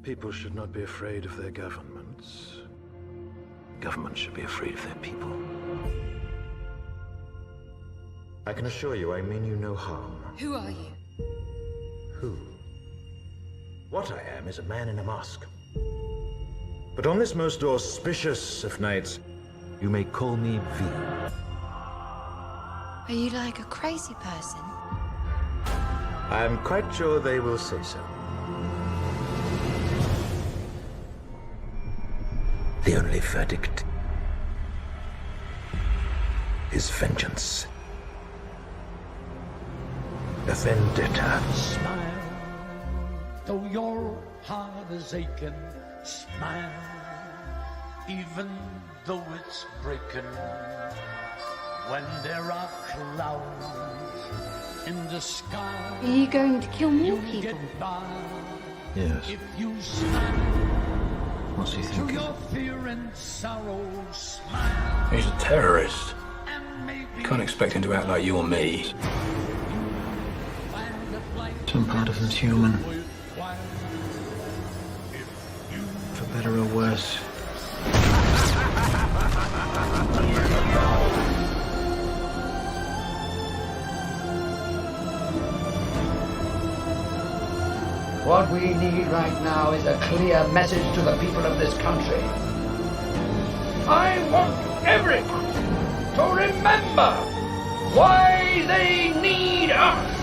People should not be afraid of their governments. Governments should be afraid of their people. I can assure you I mean you no harm. Who are you? Who? What I am is a man in a mask. But on this most auspicious of nights, you may call me V. Are you like a crazy person? I'm quite sure they will say so. The only verdict is vengeance. A vendetta. Smile, though your heart is aching. Smile, even though it's breaking. When there are clouds in the sky, Are you going to kill more you people? get by. Yes. If you smile What's he to thinking? your fear and sorrow, smile. He's a terrorist. And maybe You can't expect him to act like you or me. find a flight Some part of him's human, worthwhile. If you for better or worse. What we need right now is a clear message to the people of this country. I want everyone to remember why they need us.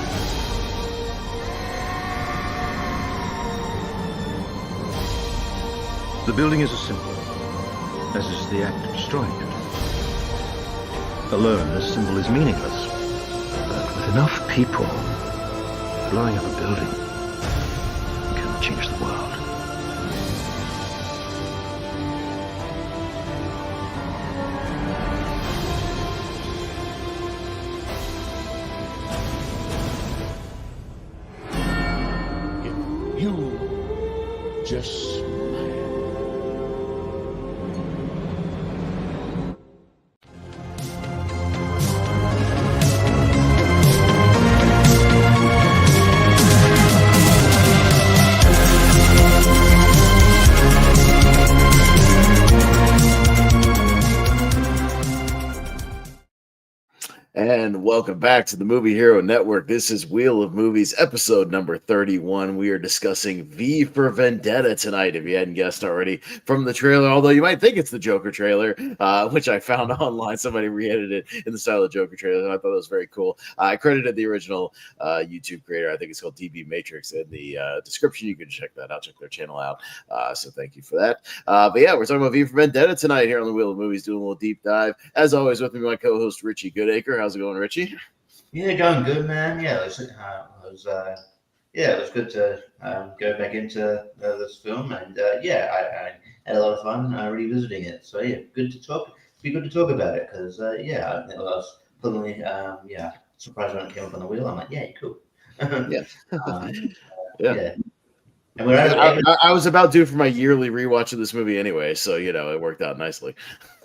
The building is a symbol, as is the act of destroying it. Alone, this symbol is meaningless. But with enough people, blowing up a building can change the world. If you just smile. And welcome back to the Movie Hero Network. This is Wheel of Movies, episode number 31. We are discussing V for Vendetta tonight, if you hadn't guessed already from the trailer, although you might think it's the Joker trailer, which I found online. Somebody re-edited it in the style of Joker trailer, and I thought it was very cool. I credited the original YouTube creator. I think it's called DB Matrix in the description. You can check that out, check their channel out. So thank you for that. But yeah, we're talking about V for Vendetta tonight here on the Wheel of Movies, doing a little deep dive. As always, with me, my co-host Richie Goodacre. How's it going, Richie? Yeah, going good, man. Yeah, it was good to go back into this film, and I had a lot of fun revisiting it. So yeah, good to talk. Be good to talk about it because I was pleasantly surprised when it came up on the wheel. I'm like, yeah, cool. Yeah. Yeah. And we're at, I was about due for my yearly rewatch of this movie anyway, so it worked out nicely.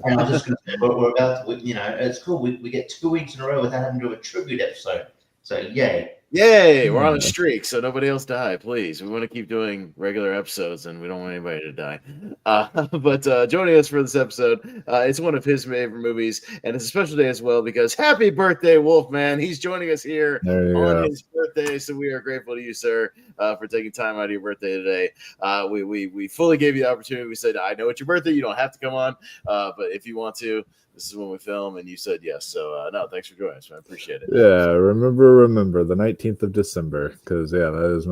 and I was just going to say, we're about to, it's cool. We get 2 weeks in a row without having to do a tribute episode. So yay. Yay, we're on a streak, so nobody else die, please. We want to keep doing regular episodes, and we don't want anybody to die. But joining us for this episode, it's one of his favorite movies, and it's a special day as well because happy birthday, Wolfman. He's joining us here on his birthday, so we are grateful to you, sir, for taking time out of your birthday today. We fully gave you the opportunity. We said, I know it's your birthday. You don't have to come on, but if you want to, this is when we film, and you said yes. So, no, thanks for joining us, man. I appreciate it. Yeah, remember the 19th of December, because that is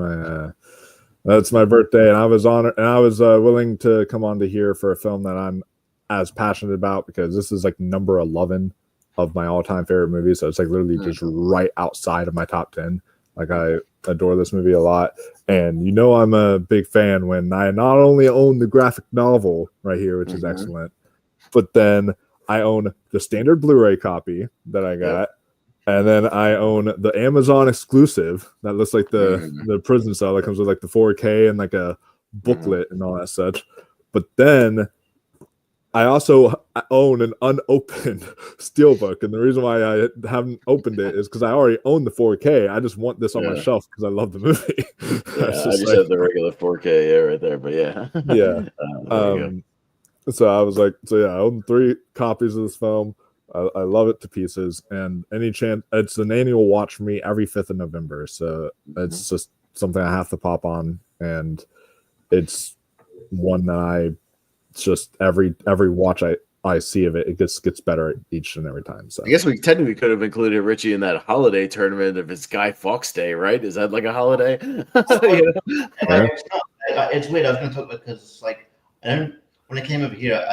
that's my birthday, and I was honored, and I was willing to come on to here for a film that I'm as passionate about because this is like number 11 of my all-time favorite movies. So it's like literally just right outside of my top 10. Like I adore this movie a lot, and I'm a big fan when I not only own the graphic novel right here, which is excellent, but then I own the standard Blu-ray copy that I got, and then I own the Amazon exclusive that looks like the prison cell that comes with like the 4K and like a booklet and all that such. But then I also own an unopened steelbook, and the reason why I haven't opened it is because I already own the 4K. I just want this on my shelf because I love the movie. Yeah, I just have the regular 4K, right there, but yeah. Yeah. There you So I was like, so yeah, I own 3 copies of this film. I love it to pieces, and any chance it's an annual watch for me every 5th of November. So it's just something I have to pop on, and it's one that it's just every watch I see of it, it just gets better each and every time. So I guess we technically could have included Richie in that holiday tournament if it's Guy Fawkes Day, right? Is that like a holiday? It's weird. I was going to talk about because it's like when I came over here,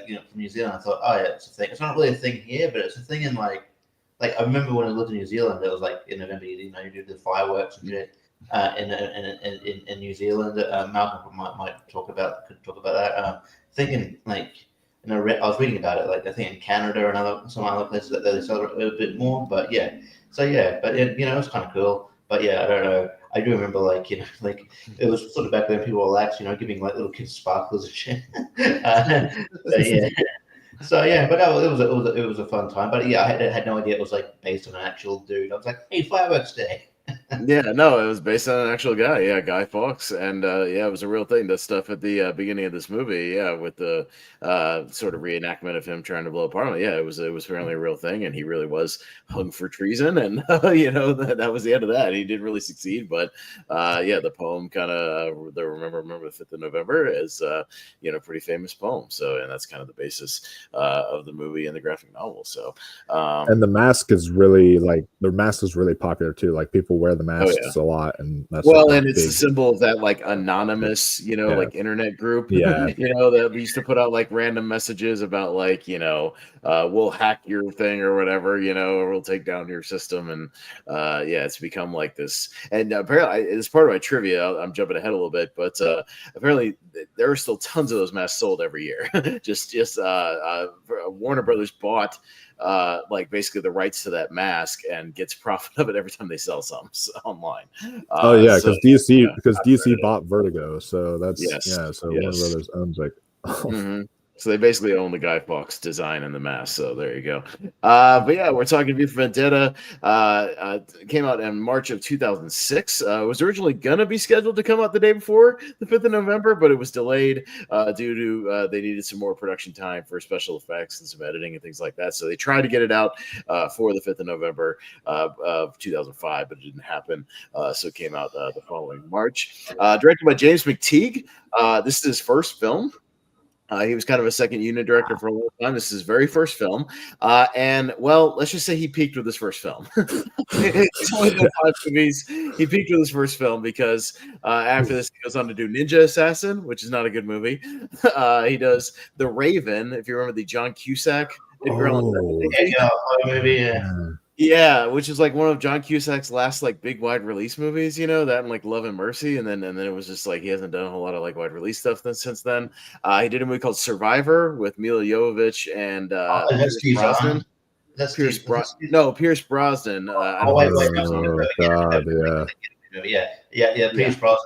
from New Zealand, I thought, oh yeah, it's a thing. It's not really a thing here, but it's a thing in like I remember when I lived in New Zealand, it was like in November, you do the fireworks and shit. In New Zealand, Malcolm might could talk about that. Thinking like. I was reading about it. Like I think in Canada and some other places that they celebrate a bit more. But yeah, but it was kind of cool. But yeah, I don't know. I do remember like it was sort of back then people were lax, giving like little kids sparklers and shit. So yeah, but it was a fun time. But yeah, I had no idea it was like based on an actual dude. I was like, hey, fireworks day. Yeah, no, it was based on an actual guy. Yeah, Guy Fawkes, and yeah, it was a real thing. That stuff at the beginning of this movie, yeah, with the sort of reenactment of him trying to blow up Parliament. Yeah, it was apparently a real thing, and he really was hung for treason, and that was the end of that. He didn't really succeed, but yeah, the poem kind of the remember the 5th of November is pretty famous poem. So, and that's kind of the basis of the movie and the graphic novel. So, and the mask is really popular too. Like people wear the masks a lot, and that's and it's a symbol of that like anonymous like internet group that we used to put out like random messages about like we'll hack your thing or whatever, or we'll take down your system, and it's become like this. And apparently it's part of my trivia. I'm jumping ahead a little bit, but apparently there are still tons of those masks sold every year. just Warner Brothers bought like basically the rights to that mask and gets profit of it every time they sell some online. Because DC bought Vertigo, so that's Warner Brothers owns like. So they basically own the Guy Fawkes design and the mask. So there you go. But yeah, we're talking V for Vendetta. Came out in March of 2006. It was originally going to be scheduled to come out the day before the 5th of November, but it was delayed due to they needed some more production time for special effects and some editing and things like that. So they tried to get it out for the 5th of November of 2005, but it didn't happen. So it came out the following March. Directed by James McTeague. This is his first film. He was kind of a second unit director for a long time. This is his very first film. And, well, let's just say he peaked with his first film. It's only been 5 movies. He peaked with his first film because after this, he goes on to do Ninja Assassin, which is not a good movie. He does The Raven, if you remember the John Cusack. Movie. Yeah, which is like one of John Cusack's last like big wide release movies, that and like Love and Mercy, and then it was just like he hasn't done a whole lot of like wide release stuff since then. He did a movie called Survivor with Mila Jovovich and Pierce Brosnan. Pierce Brosnan.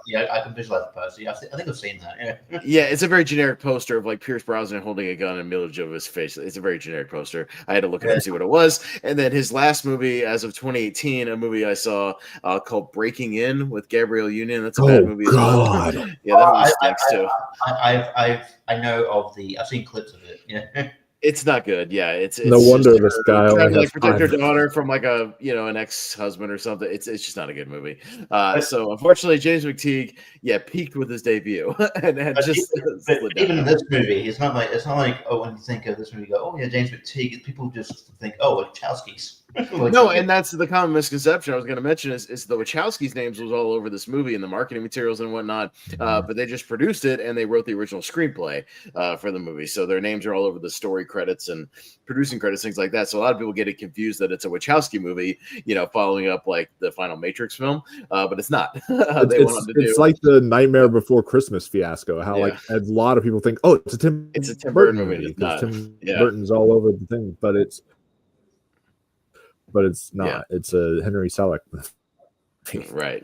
Yeah, I can visualize the poster. Yeah, I think I've seen that. Yeah, it's a very generic poster of like Pierce Brosnan holding a gun in Mila Jovovich's face. It's a very generic poster. I had to look it up and see what it was. And then his last movie, as of 2018, a movie I saw called Breaking In with Gabrielle Union. That's a bad movie as well. Yeah, that movie stinks too. I know of I've seen clips of it. Yeah. It's not good. Yeah, it's no wonder this guy trying to like protect her daughter from like a an ex-husband or something. It's just not a good movie. So unfortunately, James McTeague, peaked with his debut, and just even in this movie, it's not like when you think of this movie, you go, oh yeah, James McTeague. People just think, oh, Wachowskis. No, and that's the common misconception I was going to mention is the Wachowskis' names was all over this movie and the marketing materials and whatnot, but they just produced it and they wrote the original screenplay for the movie. So their names are all over the story credits and producing credits, things like that. So a lot of people get it confused that it's a Wachowski movie, following up like the final Matrix film, but it's not. It's like the Nightmare Before Christmas fiasco. How like a lot of people think, oh, it's a Tim Burton movie. Tim Burton's all over the thing, but it's not. Yeah. It's a Henry Selick. Right.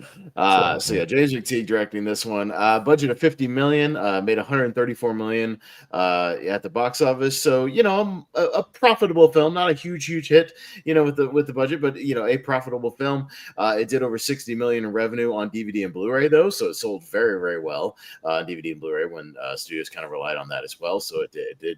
So yeah, James McTeague directing this one. Budget of 50 million, made 134 million at the box office. So a profitable film, not a huge hit, with the budget, but a profitable film. It did over 60 million in revenue on DVD and Blu-ray though, so it sold very well on DVD and Blu-ray when studios kind of relied on that as well. So it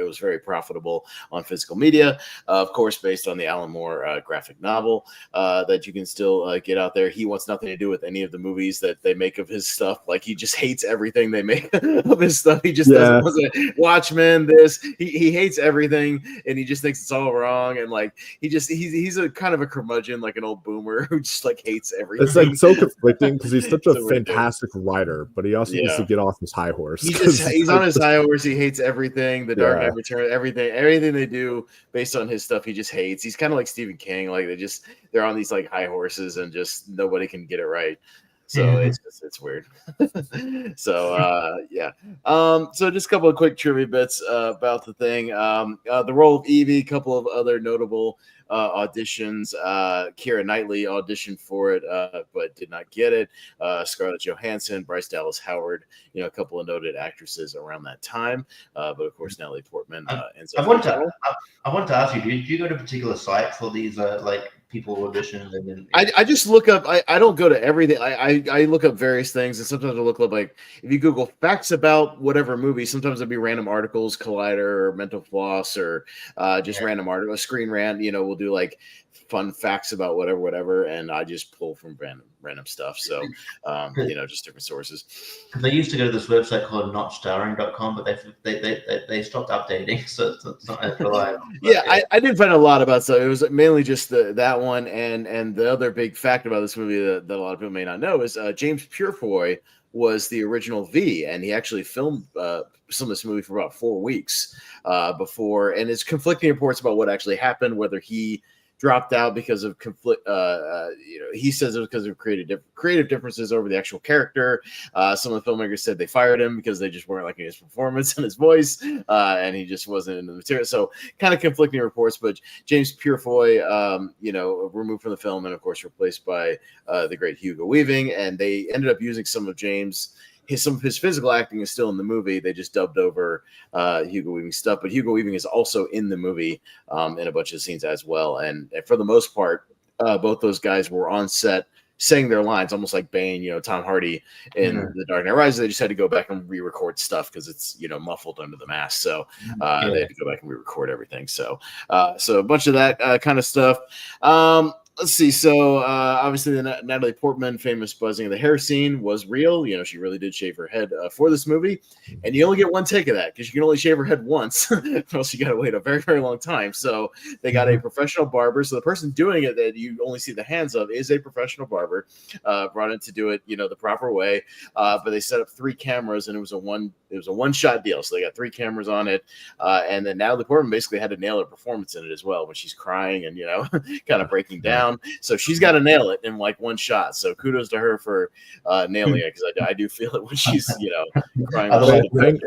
was very profitable on physical media, of course, based on the Alan Moore graphic novel that you can still get out there. He wants nothing to do with any of the movies that they make of his stuff. Like, he just hates everything they make of his stuff. He just doesn't want to Watchmen, this. He hates everything, and he just thinks it's all wrong. And like, he's a kind of a curmudgeon, like an old boomer who just like hates everything. It's like so conflicting because he's such a fantastic writer, but he also needs to get off his high horse. He's on his high horse. He hates everything. The Dark Knight Returns, everything they do based on his stuff, he just hates. He's kind of like Stephen King. Like, they're on these like high horses and just nobody can get it right. So it's weird. So so just a couple of quick trivia bits about the thing. The role of Evie, a couple of other notable auditions. Keira Knightley auditioned for it, but did not get it. Scarlett Johansson, Bryce Dallas Howard, a couple of noted actresses around that time. But of course, Natalie Portman ends up. I want to ask you, do you go to a particular site for these like people auditions? And then I just look up. I don't go to everything. I look up various things, and sometimes I look up, like, if you Google facts about whatever movie, sometimes it'll be random articles, Collider or Mental Floss, or just random articles, Screen Rant. We'll do like fun facts about whatever, and I just pull from random stuff. So just different sources. Because I used to go to this website called notstarring.com, but they stopped updating, so it's not as reliable. I did find a lot about stuff. It was mainly just that one, and the other big fact about this movie that a lot of people may not know is James Purefoy was the original V, and he actually filmed some of this movie for about 4 weeks before, and it's conflicting reports about what actually happened, whether he dropped out because of conflict. He says it was because of creative differences over the actual character. Some of the filmmakers said they fired him because they just weren't liking his performance and his voice, and he just wasn't in the material. So kind of conflicting reports. But James Purefoy, removed from the film, and of course replaced by the great Hugo Weaving, and they ended up using some of some of his physical acting is still in the movie. They just dubbed over Hugo Weaving stuff, but Hugo Weaving is also in the movie in a bunch of scenes as well. And for the most part, both those guys were on set saying their lines, almost like Bane, Tom Hardy in The Dark Knight Rises. They just had to go back and re-record stuff because it's muffled under the mask. So they had to go back and re-record everything. So a bunch of that kind of stuff. Let's see. So obviously the Natalie Portman famous buzzing of the hair scene was real. She really did shave her head for this movie, and you only get one take of that because you can only shave her head once, or else you got to wait a very long time. So they got a professional barber. So the person doing it that you only see the hands of is a professional barber, brought in to do it, the proper way. But they set up 3 cameras, and it was a one shot deal. So they got 3 cameras on it, and then Natalie Portman basically had to nail her performance in it as well when she's crying and kind of breaking down. So she's got to nail it in like one shot. So kudos to her for nailing it, because I do feel it when she's crying.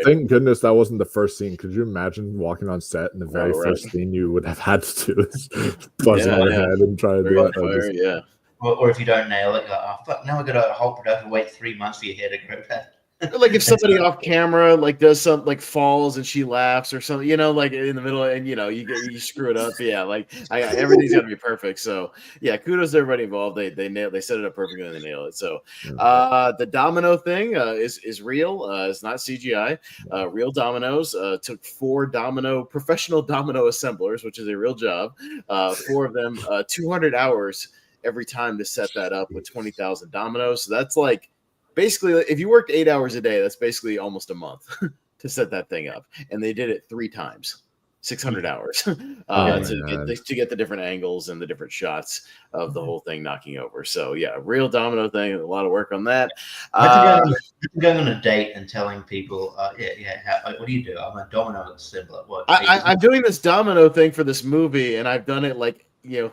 Thank goodness that wasn't the first scene. Could you imagine walking on set and the very first thing you would have had to do is buzz on her head and try to do it? Or if you don't nail it, you're like, oh fuck! Now we've got a whole production wait 3 months for your hair to grow back. Like if somebody off camera like does something, like falls and she laughs or something, like in the middle, and you screw it up. Yeah, like everything's got to be perfect. So yeah, kudos to everybody involved. They set it up perfectly and they nail it. So the domino thing is real. It's not CGI. Real dominoes. Took 4 professional domino assemblers, which is a real job. 4 of them, 200 hours every time to set that up with 20,000 dominoes. So that's like, basically, if you worked 8 hours a day, that's basically almost a month to set that thing up. And they did it 3 times, 600 hours to get the different angles and the different shots of the whole thing knocking over. So yeah, real domino thing, a lot of work on that. Going on a date and telling people, what do you do? I'm a domino assembler. What? I'm doing this domino thing for this movie, and I've done it like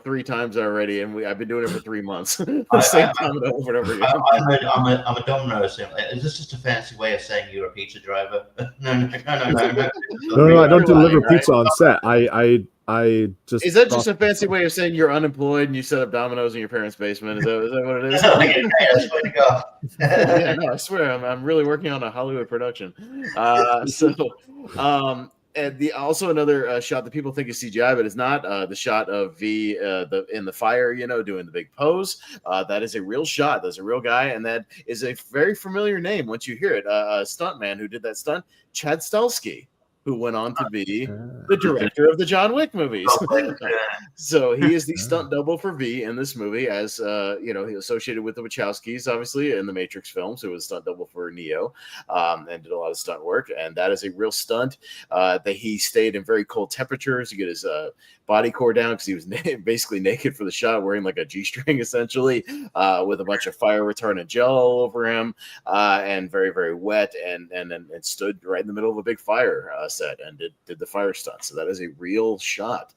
3 times already, and I've been doing it for 3 months. The same time over and over again. I'm a domino assembler. Is this just a fancy way of saying you're a pizza driver? No. No, I don't deliver pizza on set. I I just Is that just a fancy way of saying you're unemployed and you set up dominoes in your parent's basement? Is that what it is? I swear to God. Yeah, no, I swear I'm really working on a Hollywood production. And also another shot that people think is CGI, but it's not. The shot of V in the fire, doing the big pose. That is a real shot. That's a real guy, and that is a very familiar name once you hear it. A stuntman who did that stunt, Chad Stahelski, who went on to be the director of the John Wick movies. So he is the stunt double for V in this movie, as he associated with the Wachowskis, obviously, in the Matrix films. Who was stunt double for Neo, and did a lot of stunt work. And that is a real stunt. That he stayed in very cold temperatures to get his body core down, because he was basically naked for the shot, wearing like a G-string essentially, with a bunch of fire retardant gel all over him, and very, very wet, and stood right in the middle of a big fire set and did the fire stunt. So that is a real shot.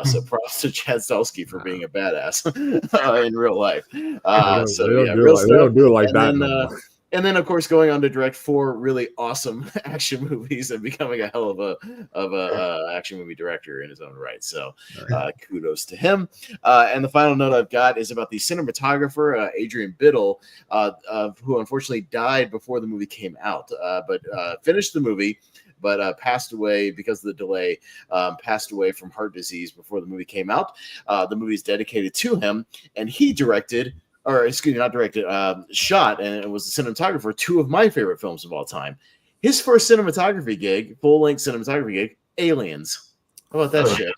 So props to Chad Stahelski for being a badass in real life. They don't do it like that no more. And then, of course, going on to direct 4 really awesome action movies and becoming a hell of a action movie director in his own right. So, kudos to him. And the final note I've got is about the cinematographer, Adrian Biddle, who unfortunately died before the movie came out, but finished the movie, but passed away because of the delay, passed away from heart disease before the movie came out. The movie is dedicated to him, and he shot, and it was the cinematographer, 2 of my favorite films of all time. His first cinematography gig, full-length cinematography gig, Aliens. How about that shit?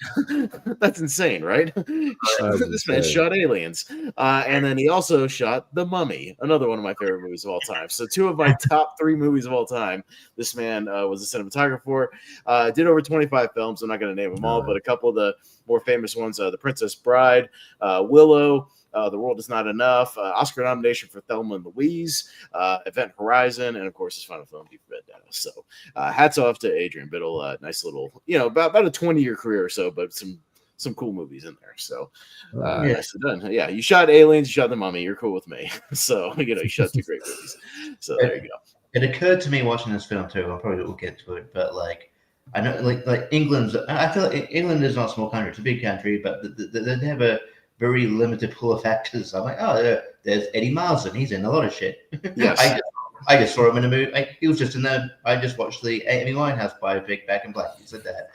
That's insane, right? This man shot Aliens. And then he also shot The Mummy, another one of my favorite movies of all time. So 2 of my top 3 movies of all time, this man was a cinematographer. Did over 25 films. I'm not going to name them all, but a couple of the more famous ones, The Princess Bride, Willow, The World Is Not Enough, Oscar nomination for Thelma and Louise, Event Horizon, and of course his final film, For Vendetta. So hats off to Adrian Biddle. Nice little, about a 20-year career or so, but some cool movies in there. So nicely done. Yeah, you shot Aliens, you shot The Mummy. You're cool with me. So you shot 2 great movies. So there you go. It occurred to me watching this film too. I probably will get to it, but I know, like England's. I feel like England is not a small country; it's a big country, but they have a very limited pool of actors. I'm like, there's Eddie Marsan. He's in a lot of shit. Yes. I just saw him in a movie. He was just in there. I just watched the Amy Winehouse biopic, Back in Black. He said that.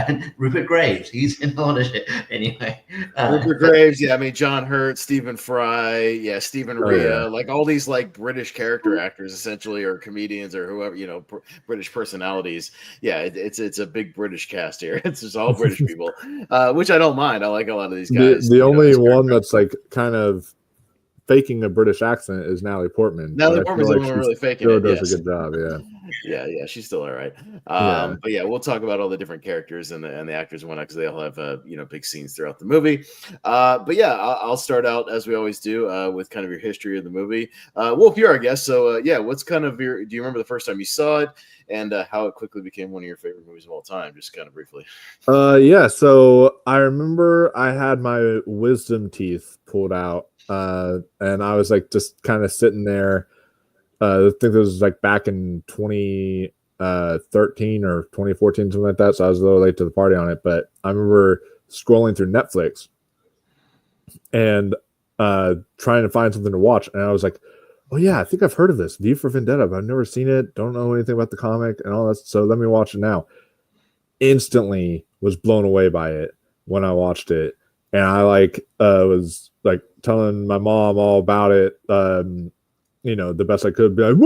And Rupert Graves. He's in a lot of shit. Anyway. Rupert Graves. Yeah, I mean, John Hurt, Stephen Fry. Yeah, Stephen Rea. Like all these British character actors, essentially, or comedians, or whoever, British personalities. Yeah, it's a big British cast here. It's just all British people, which I don't mind. I like a lot of these guys. The only one that's kind of faking a British accent is Natalie Portman. Natalie Portman's the one really faking it. Does a good job, yeah. Yeah, she's still all right. But yeah, we'll talk about all the different characters and the actors and whatnot, because they all have big scenes throughout the movie. But yeah, I'll start out as we always do with kind of your history of the movie. Wolf, you're our guest, so what's kind of do you remember the first time you saw it, and how it quickly became one of your favorite movies of all time? Just kind of briefly. So I remember I had my wisdom teeth pulled out. And I was just kind of sitting there. I think it was back in 2013 or 2014, something like that. So I was a little late to the party on it, but I remember scrolling through Netflix and trying to find something to watch. And I was like, oh yeah, I think I've heard of this, V for Vendetta, but I've never seen it. Don't know anything about the comic and all that. So let me watch it now. Instantly was blown away by it when I watched it. And I was telling my mom all about it, the best I could, be like,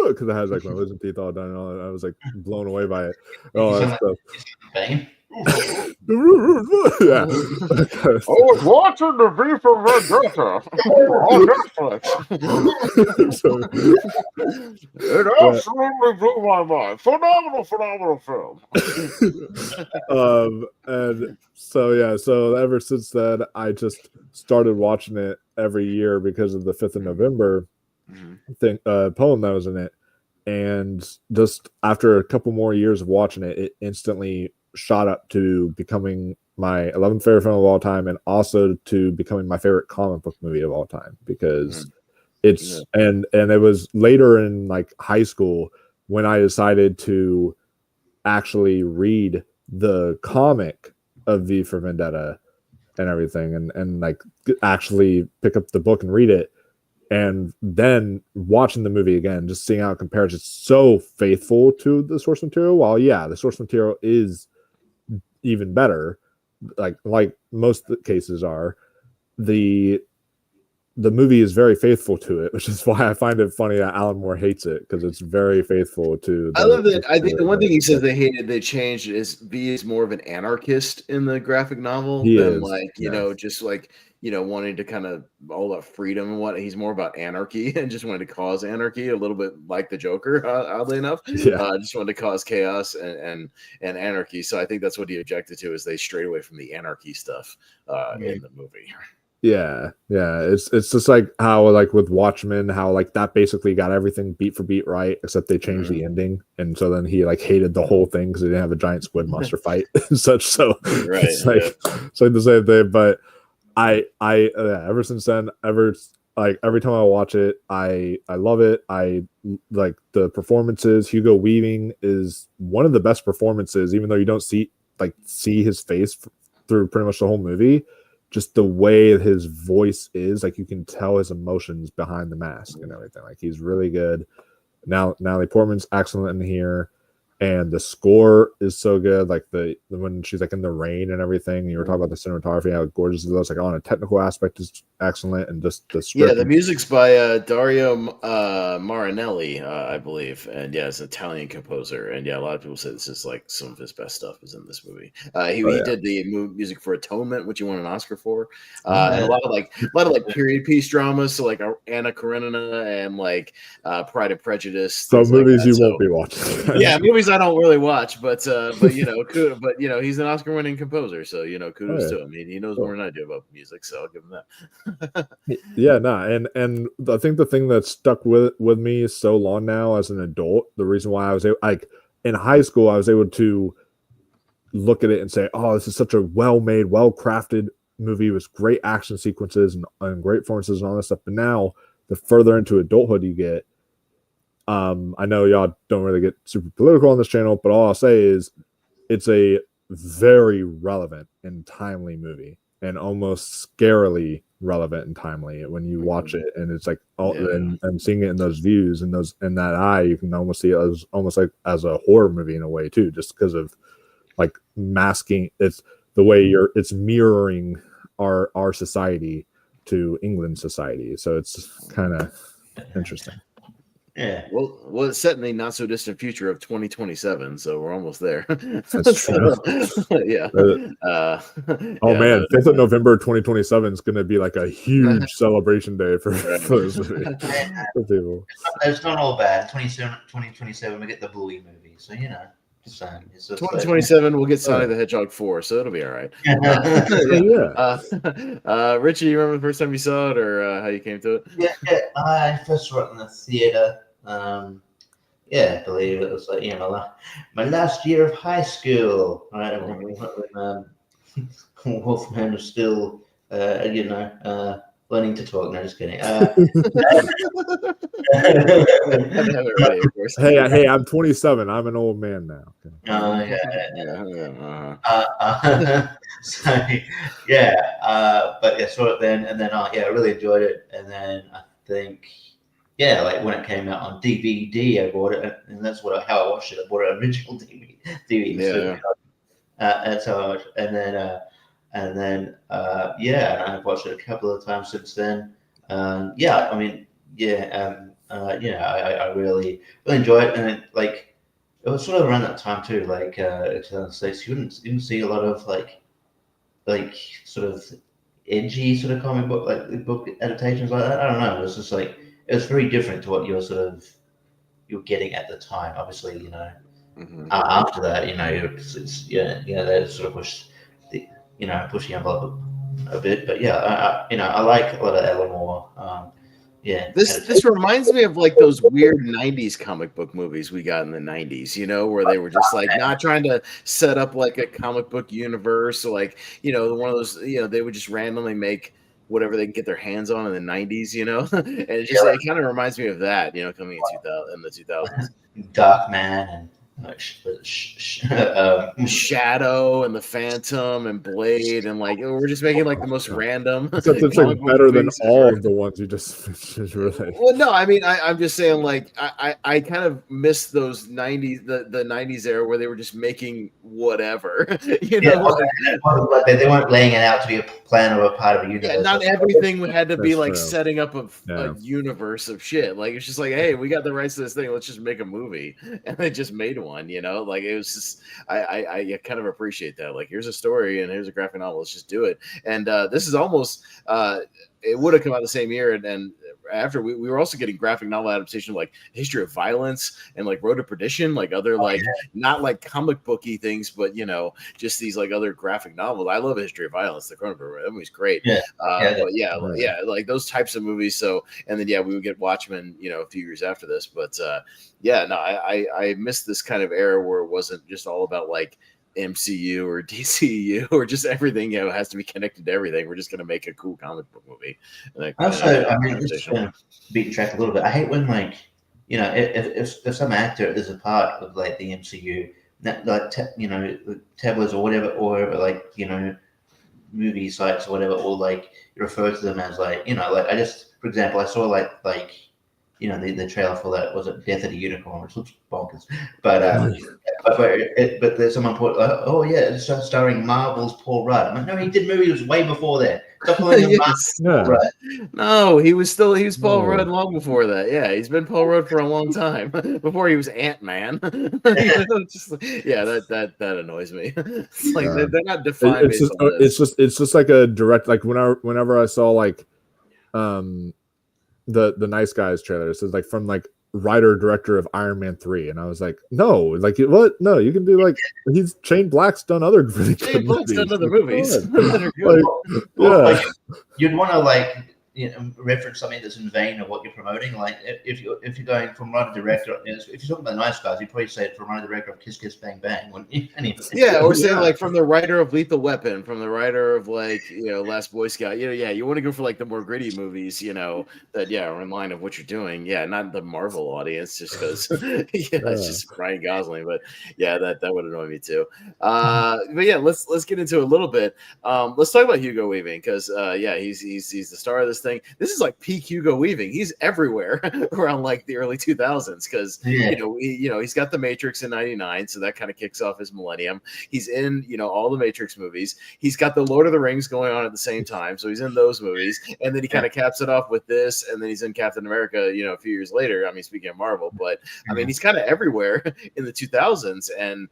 because I had my wisdom teeth all done and all that. I was blown away by it. All that stuff. Yeah. I was watching the V for Vendetta on Netflix. It absolutely blew my mind. Phenomenal film. And so ever since then, I just started watching it every year because of the 5th of November poem that was in it. And just after a couple more years of watching it, it instantly shot up to becoming my 11th favorite film of all time, and also to becoming my favorite comic book movie of all time, because it's and it was later in high school when I decided to actually read the comic of V for Vendetta and everything, and like actually pick up the book and read it, and then watching the movie again, just seeing how it compares. It's so faithful to the source material. While the source material is even better, like most cases are, the movie is very faithful to it, which is why I find it funny that Alan Moore hates it, because it's very faithful to. I love that. I think the one thing he says they changed is V is more of an anarchist in the graphic novel than just wanting to kind of all that freedom and what. He's more about anarchy and just wanted to cause anarchy, a little bit like the Joker, oddly enough. Just wanted to cause chaos and anarchy. So I think that's what he objected to, is they strayed away from the anarchy stuff in the movie. Yeah. It's just like how, like with Watchmen, how like that basically got everything beat for beat right, except they changed the ending, and so then he like hated the whole thing because they didn't have a giant squid monster fight and such. So it's like the same thing. But I ever since then, every time I watch it, I love it. I like the performances. Hugo Weaving is one of the best performances, even though you don't see his face through pretty much the whole movie. Just the way his voice is, like you can tell his emotions behind the mask and everything. Like he's really good. Now Natalie Portman's excellent in here, and the score is so good. Like when she's like in the rain and everything. You were talking about the cinematography, how gorgeous it looks. Like on a technical aspect is excellent, and just the script. Yeah, the music's by Dario Marinelli, I believe, and it's an Italian composer. And a lot of people say this is like some of his best stuff is in this movie. He did the music for Atonement, which he won an Oscar for, and a lot of period piece dramas, so like Anna Karenina and like Pride and Prejudice. So movies you won't be watching. Movies I don't really watch, but he's an Oscar-winning composer, so kudos to him. He knows more than I do about music, so I'll give him that. And I think the thing that stuck with me so long now as an adult, the reason why I was in high school, I was able to look at it and say, "Oh, this is such a well-made, well-crafted movie with great action sequences and great performances and all that stuff." But now, the further into adulthood you get, I know y'all don't really get super political on this channel, but all I'll say is it's a very relevant and timely movie, and almost scarily relevant and timely when you watch it. And it's like, and seeing it in those views and in that eye, you can almost see it as almost like as a horror movie in a way too, just because of like masking. It's the way it's mirroring our society to England society. So it's kind of interesting. Yeah. Well, it's set in the not so distant future of 2027, so we're almost there. That's true. Yeah. Man, 5th of November 2027 is going to be like a huge celebration day for this movie. For people. It's not all bad. 2027, we get the Bluey movie, so just saying. 2027, we'll get Sonic the Hedgehog 4, so it'll be all right. Richie, you remember the first time you saw it, or how you came to it? Yeah. I first saw it in the theater. I believe it was like my last year of high school. Right, when Wolfman was still learning to talk. No, just kidding. Hey, I'm 27. I'm an old man now. Saw it then, and then I really enjoyed it, and then I think when it came out on DVD, I bought it, and that's how I watched it. I bought it original DVD. And I've watched it a couple of times since then. I really enjoy it, and it was sort of around that time too, 2006. You didn't see a lot of sort of edgy sort of comic book book adaptations like that. I don't know. It was just it was very different to what you're getting at the time. Obviously, after that, they sort of push the push the envelope a bit. But I like a lot of Alan Moore. This reminds me of those weird 90s comic book movies we got in the 90s, where they were just not trying to set up a comic book universe, or one of those, they would just randomly make whatever they can get their hands on in the 90s, and it just it kind of reminds me of that, coming in the 2000s. Dark Man and Shadow and the Phantom and Blade, and like we're just making like the most random. Except it's like better than all of the ones you just mentioned, really. Well, no, I mean, I'm just saying, like, I kind of miss those 90s, the 90s era where they were just making whatever, you know? Like they weren't laying it out to be a plan or a part of a universe. Yeah, not everything had to be That's like true. setting up a universe of shit. Like, it's just like, hey, we got the rights to this thing, let's just make a movie. And they just made one, you know? Like, it was just, I kind of appreciate that. Like, here's a story and here's a graphic novel, let's just do it. And this is almost, it would have come out the same year, and after we were also getting graphic novel adaptation of like History of Violence and like Road to Perdition, like other not like comic booky things, but you know, just these like other graphic novels. I love History of Violence, the Cronenberg, that movie's great. But like those types of movies. So, and then we would get Watchmen, you know, a few years after this. But I missed this kind of era where it wasn't just all about like MCU or DCU or just everything, you know, has to be connected to everything. We're just going to make a cool comic book movie. Also, I mean, just to beat track a little bit. I hate when, like, you know, if some actor is a part of like the MCU, like you know, tablets or whatever, like, you know, movie sites or whatever, or like refer to them as like, you know, like for example, I saw like you know, the trailer for that, was it Death of the Unicorn, which looks bonkers, but there's someone put, oh yeah, it's starring Marvel's Paul Rudd. I'm like, no, he did movies way before that. Stop calling him Paul Rudd. No, he was Paul Rudd long before that. Yeah, he's been Paul Rudd for a long time before he was Ant-Man. That annoys me. It's like they're not defined. It's just like a direct, like whenever I saw like the Nice Guys trailer, it says like from like writer director of Iron Man 3, and I was like, no, like what? No, you can do like Shane Black's done other really good movies. Done other movies. Like, you'd want to like, you know, reference something that's in vain of what you're promoting. Like if you're going from writer director, if you're talking about Nice Guys, you'd probably say it from writer director of Kiss Kiss Bang Bang, wouldn't you? Or say like from the writer of Lethal Weapon, from the writer of like, you know, Last Boy Scout. You know, you want to go for like the more gritty movies, you know, that are in line of what you're doing. Yeah, not the Marvel audience, just because it's just Ryan Gosling. But that would annoy me too. But yeah, let's get into it a little bit. Let's talk about Hugo Weaving, because he's the star of this thing. This is like peak Hugo Weaving. He's everywhere around like the early 2000s, because he's got The Matrix in '99, so that kind of kicks off his millennium. He's in, you know, all the Matrix movies. He's got the Lord of the Rings going on at the same time, so he's in those movies, and then he kind of caps it off with this, and then he's in Captain America, you know, a few years later. I mean, speaking of Marvel, but I mean, he's kind of everywhere in the 2000s, and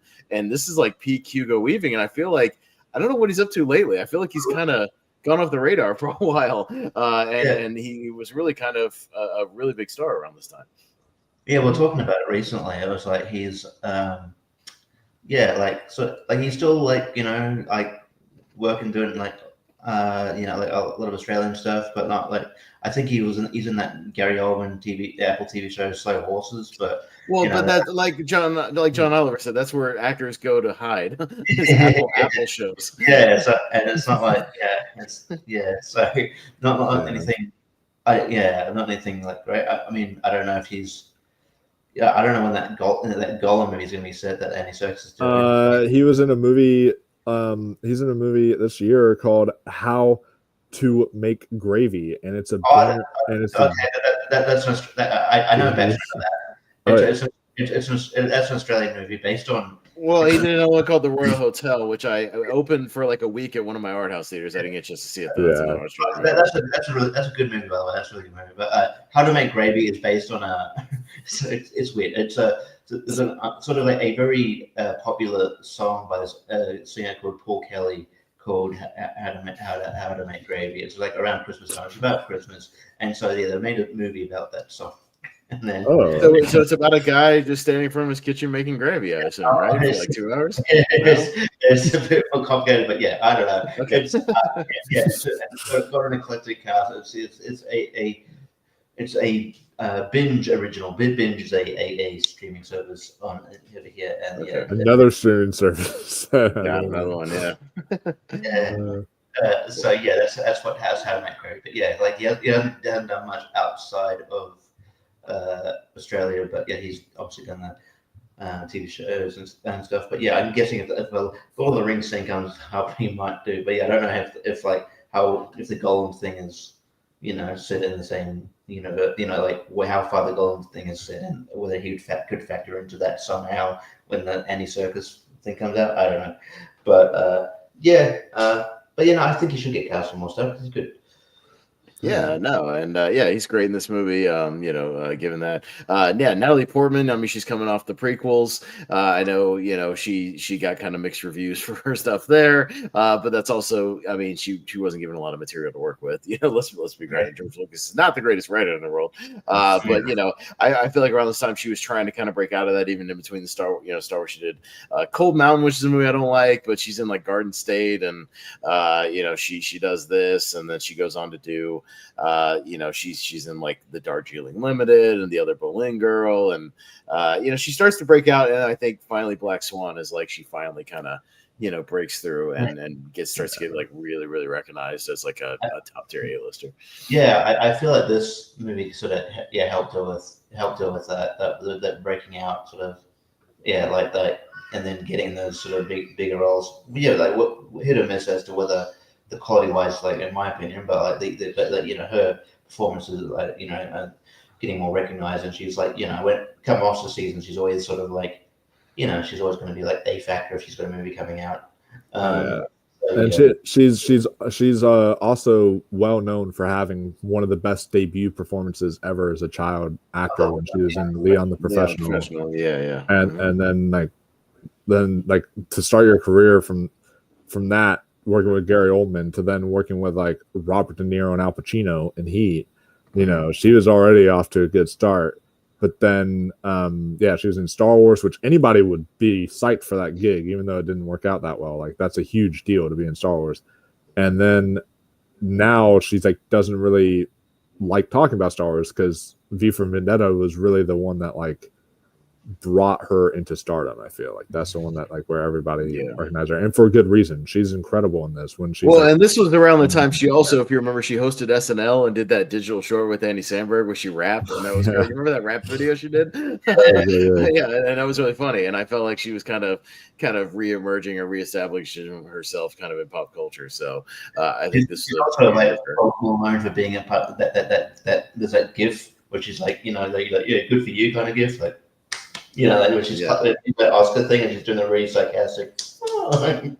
this is like peak Hugo Weaving, and I feel like, I don't know what he's up to lately. I feel like he's kind of gone off the radar for a while, and he was really kind of a really big star around this time. Yeah, we're talking about it recently. It was like he's he's still like, you know, like working, doing like you know, like a lot of Australian stuff, but not like, I think he's in that Gary Oldman Apple TV show Slow Horses, but that, like John Oliver said, that's where actors go to hide. Apple shows. Yeah, so, and it's not like so not anything. Not anything like great. I mean, I don't know if he's. Yeah, I don't know when that Gollum movie is going to be set that Andy Serkis is doing. He was in a movie. He's in a movie this year called How to Make Gravy, and it's a. I know better than that. That's an Australian movie based on. Well, he did another one called The Royal Hotel, which I opened for like a week at one of my art house theaters. I didn't get a chance to see it though. That's a good movie, by the way. That's a really good movie. But How to Make Gravy is based on it's weird. It's a sort of like a very popular song by this singer called Paul Kelly, called How to Make Gravy. It's like around Christmas time. It's about Christmas, and so they made a movie about that song. And then, so it's about a guy just standing in front of his kitchen making gravy, I assume, right? For like 2 hours? It's a bit more complicated, but yeah, I don't know. Okay. It's got an eclectic cast. It's a Binge original. Binge is a streaming service on over here, and another streaming service. Got another one, So that's what How to Make Gravy. But yeah, like he hasn't done much outside of Australia, but yeah, he's obviously done that. TV shows and stuff. But yeah, I'm guessing if the Lord of the Rings thing comes up, he might do. But yeah, I don't know if the Gollum thing is, set in the same like how far the Gollum thing is set in, whether he could factor into that somehow when the Andy Serkis thing comes out. I don't know, but I think he should get cast for more stuff. He's good. Yeah, no, and he's great in this movie. Given that, Natalie Portman. I mean, she's coming off the prequels. I know, she got kind of mixed reviews for her stuff there, but that's also, I mean, she wasn't given a lot of material to work with. Let's be great. George Lucas is not the greatest writer in the world, but I feel like around this time she was trying to kind of break out of that. Even in between the Star Wars, she did Cold Mountain, which is a movie I don't like, but she's in like Garden State, and she does this, and then she goes on to do. She's in like the Darjeeling Limited and the other Boleyn Girl, and she starts to break out, and I think finally Black Swan is like she finally kind of breaks through and starts to get like really, really recognized as like a top tier A-lister. Yeah, I feel like this movie sort of helped her with that breaking out sort of like that, and then getting those sort of bigger roles. Like what hit or miss as to whether the quality wise, like in my opinion, but like her performances, like getting more recognized, and she's like when come off the season, she's always sort of like she's always going to be like a factor if she's got a movie coming out. She's also well known for having one of the best debut performances ever as a child actor when she was in Leon the Professional. And then to start your career from that, working with Gary Oldman, to then working with like Robert De Niro and Al Pacino in Heat, she was already off to a good start. But then, she was in Star Wars, which anybody would be psyched for that gig, even though it didn't work out that well. Like, that's a huge deal to be in Star Wars. And then now she's like, doesn't really like talking about Star Wars, because V for Vendetta was really the one that like brought her into stardom. I feel like that's the one that like where everybody recognized her, and for a good reason. She's incredible in this. When she and this was around the time she also, if you remember, she hosted SNL and did that digital short with Andy Samberg where she rapped, and that was great. You remember that rap video she did? And that was really funny, and I felt like she was kind of re-emerging or reestablishing herself kind of in pop culture. So I think this is also like well known for being a part of that there's that gif which is like good for you kind of gif, like which is the Oscar thing, and she's doing the really sarcastic. I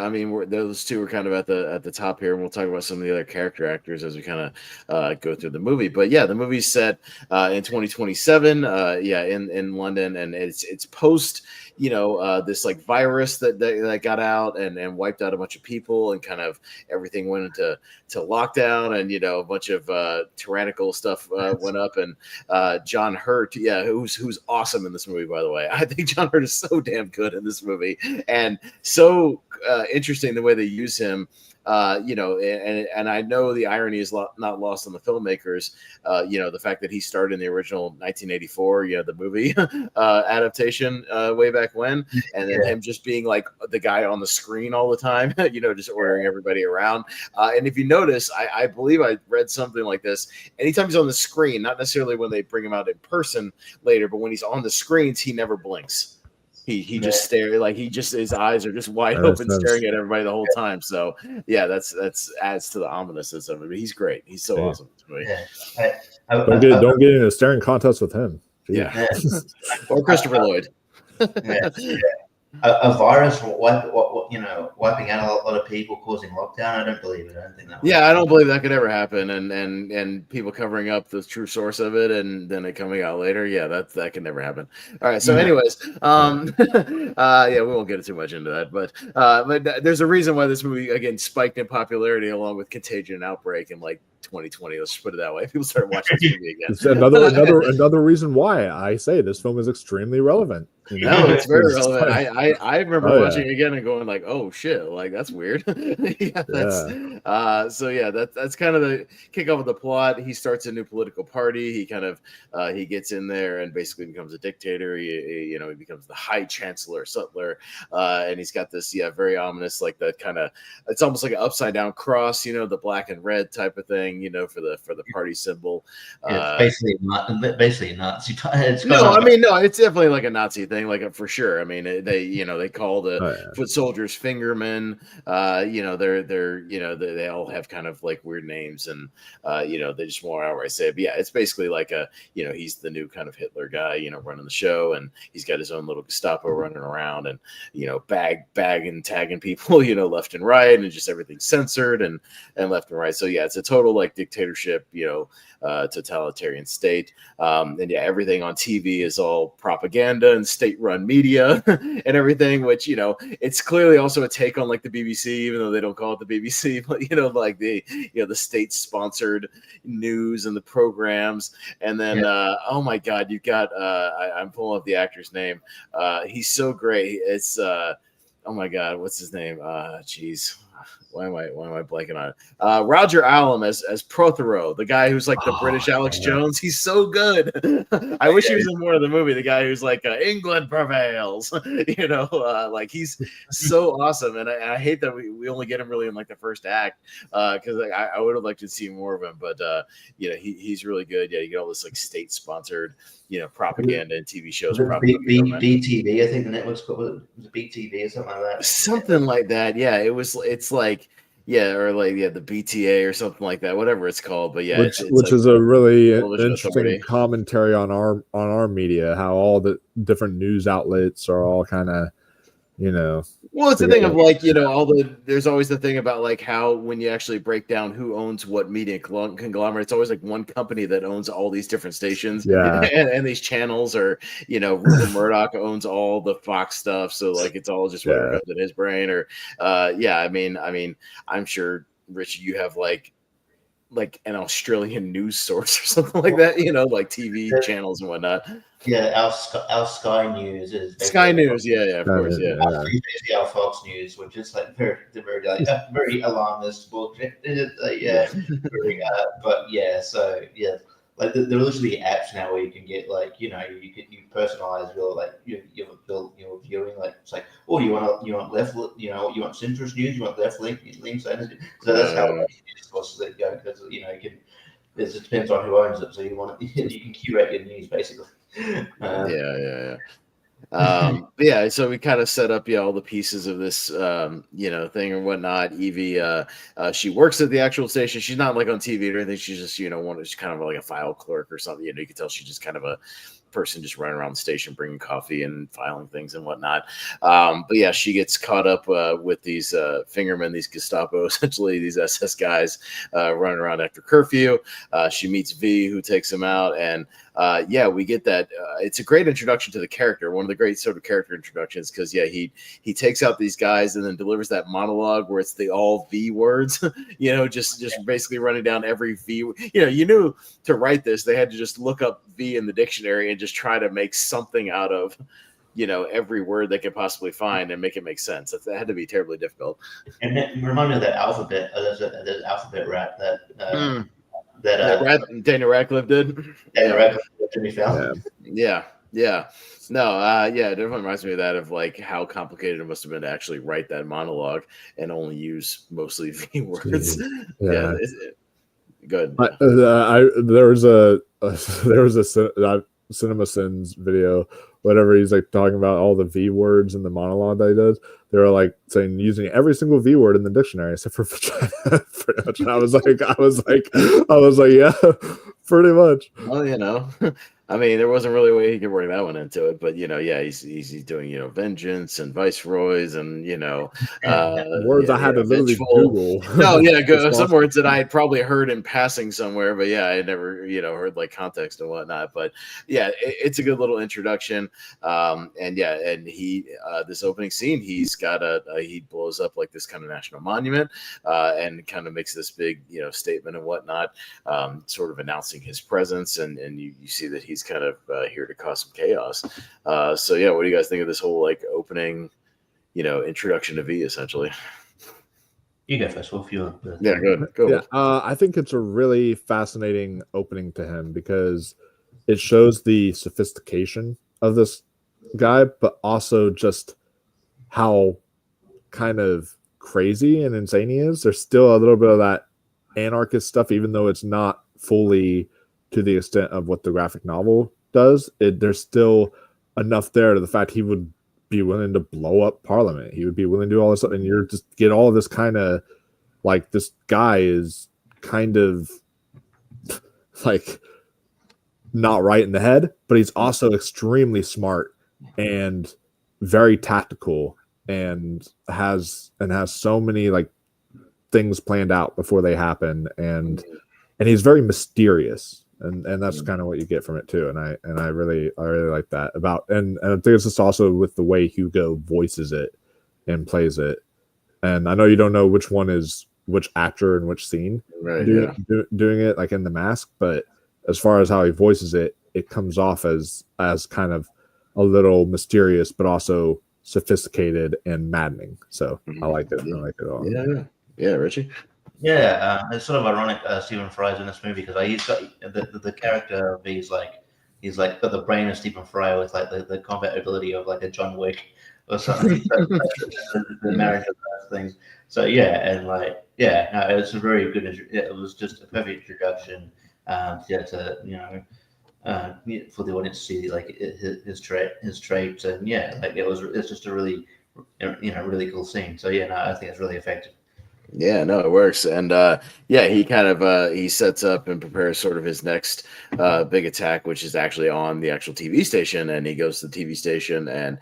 mean, those two are kind of at the top here, and we'll talk about some of the other character actors as we kind of go through the movie. But the movie's set in 2027, in London, and it's post this like virus that got out and wiped out a bunch of people, and kind of everything went into lockdown, and a bunch of tyrannical stuff went up, and John Hurt, who's awesome in this movie, by the way. I think John Hurt is so damn good in this movie, and so interesting the way they use him. And I know the irony is not lost on the filmmakers. The fact that he starred in the original 1984, the movie adaptation way back when, and then him just being like the guy on the screen all the time, just ordering everybody around. And if you notice, I believe I read something like this. Anytime he's on the screen, not necessarily when they bring him out in person later, but when he's on the screens, he never blinks. He just stares, like his eyes are just wide open, staring at everybody the whole time. So that's adds to the ominousness of it. But he's great. He's so awesome. Don't get in a staring contest with him. Jeez. Or Christopher Lloyd. A virus wiping out a lot of people, causing lockdown. I don't believe it. I don't think that. I don't believe that could ever happen. And people covering up the true source of it, and then it coming out later. That can never happen. All right. So, anyways, we won't get too much into that, but there's a reason why this movie again spiked in popularity along with Contagion and Outbreak in like 2020. Let's just put it that way. People started watching this movie again. It's another reason why I say this film is extremely relevant. No, it's very It's relevant. like- I remember Oh, yeah. watching it again and going like, "Oh shit!" Like that's weird. Yeah, so yeah, that's kind of the kick off of the plot. He starts a new political party. He kind of he gets in there and basically becomes a dictator. He becomes the High Chancellor Sutler, and he's got this very ominous like that kind of it's almost like an upside down cross, the black and red type of thing, for the party symbol. Yeah, it's basically a Nazi. It's No, kind of no, it's definitely like a Nazi thing, like for sure. I mean, they call the foot soldiers fingermen. They all have kind of like weird names, and they just more outright say it. But yeah, it's basically like he's the new kind of Hitler guy, running the show, and he's got his own little Gestapo running around, and bagging, tagging people, left and right, and just everything's censored and left and right. So yeah, it's a total like dictatorship, totalitarian state. And yeah, everything on TV is all propaganda and state-run media and everything, which it's clearly also a take on like the BBC, even though they don't call it the BBC, but like the state-sponsored news and the programs. And then oh my god, you've got I'm pulling up the actor's name. He's so great. It's oh my god, what's his name? Jeez. Why am I blanking on it? Roger Allam as Prothero, the guy who's like the British Alex Jones. He's so good. I wish he was in more of the movie. The guy who's like England prevails. Like he's so awesome. And I hate that we only get him really in like the first act because I would have liked to see more of him. But he's really good. Yeah, you get all this like state sponsored propaganda and TV shows. BTV, I think the network's called. Was it BTV or something like that? Something like that. Yeah, it's like the BTA or something like that, whatever it's called. But yeah, which like is a really television interesting authority. commentary on our media, how all the different news outlets are all kind of Well, it's the thing of like, there's always the thing about like how when you actually break down who owns what media conglomerate, it's always like one company that owns all these different stations. Yeah. And these channels are, Rupert Murdoch owns all the Fox stuff. So like, it's all just whatever goes in his brain or, I mean, I'm sure Richie, you have like an Australian news source or something like that, like TV channels and whatnot. Yeah, our Sky News is Sky News, of course, basically our Fox News, which is like very alarmist bullshit. But yeah, so yeah, like there are literally apps now where you can get like you personalize your like your viewing. Like it's like, oh, you want left, you want centrist news, you want left links. So that's how news sources that go because you can. It depends on who owns it, so you can curate your news basically. So we kind of set up all the pieces of this thing or whatnot. Evie she works at the actual station. She's not like on TV or anything. She's just she's kind of like a file clerk or something. You can tell she's just kind of a person just running around the station bringing coffee and filing things and whatnot. But yeah, she gets caught up with these fingermen, these Gestapo, essentially these SS guys running around after curfew. She meets V, who takes him out, and we get that. It's a great introduction to the character, one of the great sort of character introductions, because he takes out these guys and then delivers that monologue where it's the all V words, just basically running down every V. You knew to write this, they had to just look up V in the dictionary and just try to make something out of every word they could possibly find and make it make sense. That had to be terribly difficult. And it reminded me of that alphabet. There's alphabet rap that Daniel Radcliffe did. Daniel Radcliffe, Jimmy Fallon. Yeah. No, it definitely reminds me of that, of like how complicated it must have been to actually write that monologue and only use mostly V words. Good. There was a Cinema Sins video, whatever, he's like talking about all the V words in the monologue that he does. They were like saying using every single V word in the dictionary except for vagina. Pretty much. And I was like, yeah, pretty much. Well, I mean, there wasn't really a way he could work that one into it, but he's doing vengeance and viceroys and words I had to literally Google. No, some words that I had probably heard in passing somewhere, but I had never heard like context and whatnot. But it's a good little introduction. And he this opening scene, he's got he blows up like this kind of national monument and kind of makes this big statement and whatnot, sort of announcing his presence, and you see that he's kind of here to cause some chaos. So yeah, what do you guys think of this whole like opening, introduction to V essentially? You go first, Wolf. Yeah, good. Go. Yeah, I think it's a really fascinating opening to him because it shows the sophistication of this guy, but also just how kind of crazy and insane he is. There's still a little bit of that anarchist stuff, even though it's not fully to the extent of what the graphic novel does. There's still enough there to the fact he would be willing to blow up Parliament. He would be willing to do all this stuff, and you're just get all this kind of like this guy is kind of like not right in the head, but he's also extremely smart and very tactical and has so many like things planned out before they happen, and he's very mysterious. And that's kind of what you get from it too, and I really like that about, and I think it's just also with the way Hugo voices it and plays it. And I know you don't know which one is which actor and which scene doing it, like in The Mask, but as far as how he voices it, it comes off as kind of a little mysterious, but also sophisticated and maddening. So I like it. I like it all. Yeah, Richie. Yeah, it's sort of ironic Stephen Fry's in this movie because he's got the character of he's like got the brain of Stephen Fry with like the combat ability of like a John Wick or something. The marriage of those things. So it's a very good. It was just a perfect introduction. For the audience to see like his traits, and it's just a really really cool scene. So I think it's really effective. Yeah, no, it works. And he kind of he sets up and prepares sort of his next big attack, which is actually on the actual TV station. And he goes to the TV station and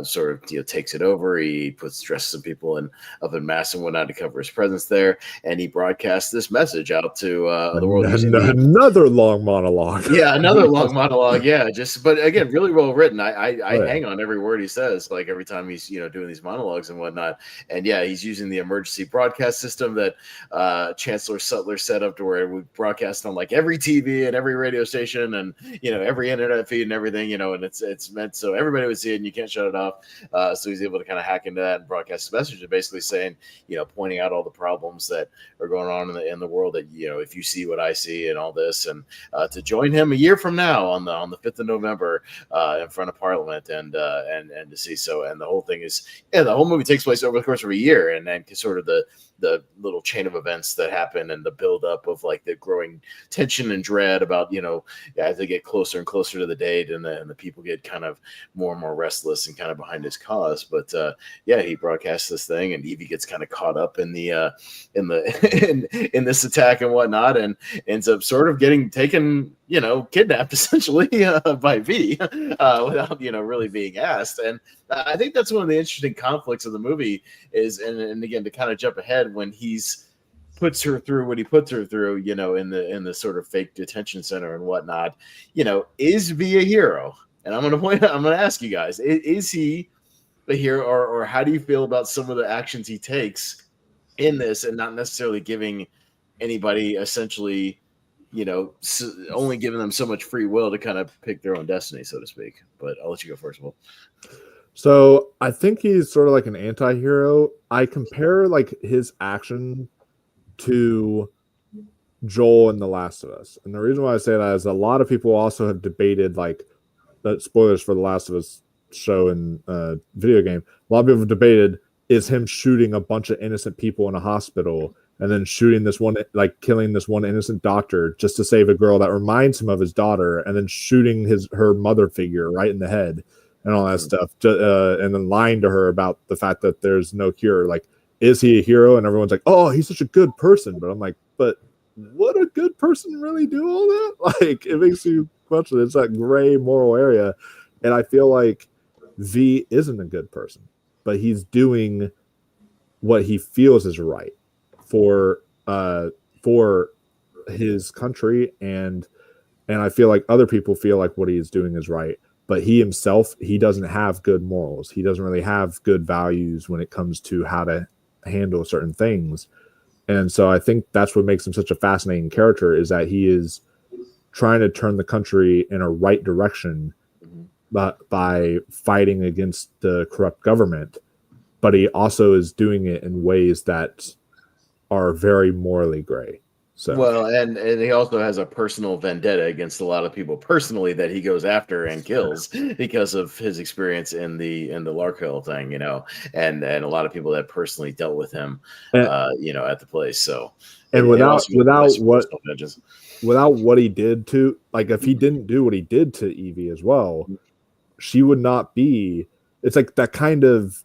sort of takes it over. He dresses some people up in masks and whatnot to cover his presence there. And he broadcasts this message out to the world. Another long monologue. Yeah, another long monologue. Yeah, but again, really well written. I hang on every word he says, like every time he's doing these monologues and whatnot. And yeah, he's using the emergency broadcast system that Chancellor Sutler set up to where we broadcast on like every TV and every radio station and every internet feed and everything, and it's meant so everybody would see it and you can't shut it off. So he's able to kind of hack into that and broadcast a message, basically saying, pointing out all the problems that are going on in the world, that if you see what I see and all this, and to join him a year from now on the 5th of November in front of Parliament and to see. So, and the whole thing is the whole movie takes place over the course of a year, and then sort of the little chain of events that happen and the buildup of like the growing tension and dread about, as they get closer and closer to the date, and the people get kind of more and more restless and kind of behind his cause. But he broadcasts this thing, and Evie gets kind of caught up in the in this attack and whatnot, and ends up sort of getting taken, kidnapped essentially by V without really being asked. And I think that's one of the interesting conflicts of the movie is, and again, to kind of jump ahead, when he's puts her through what he puts her through, in the sort of fake detention center and whatnot, is V a hero? And I'm going to ask you guys, is he a hero, or how do you feel about some of the actions he takes in this, and not necessarily giving anybody essentially, only giving them so much free will to kind of pick their own destiny, so to speak? But I'll let you go first of all. So I think he's sort of like an anti-hero. I compare like his action to Joel in The Last of Us. And the reason why I say that is a lot of people also have debated, like, spoilers for The Last of Us show and video game. A lot of people have debated, is him shooting a bunch of innocent people in a hospital and then shooting this one, like killing this one innocent doctor just to save a girl that reminds him of his daughter, and then shooting her mother figure right in the head and all that stuff, and then lying to her about the fact that there's no cure. Like, is he a hero? And everyone's like, oh, he's such a good person. But I'm like, but would a good person really do all that? Like, it makes you question. It's that gray moral area. And I feel like V isn't a good person, but he's doing what he feels is right for his country. And I feel like other people feel like what he is doing is right. But he himself, he doesn't have good morals. He doesn't really have good values when it comes to how to handle certain things. And so I think that's what makes him such a fascinating character, is that he is trying to turn the country in a right direction, but by fighting against the corrupt government, but he also is doing it in ways that are very morally gray. So well, and he also has a personal vendetta against a lot of people personally that he goes after and kills because of his experience in the Larkhill thing, you know, and a lot of people that personally dealt with him, you know, at the place. So and without what he did to, like, if he didn't do what he did to Evie as well, she would not be. It's like that kind of.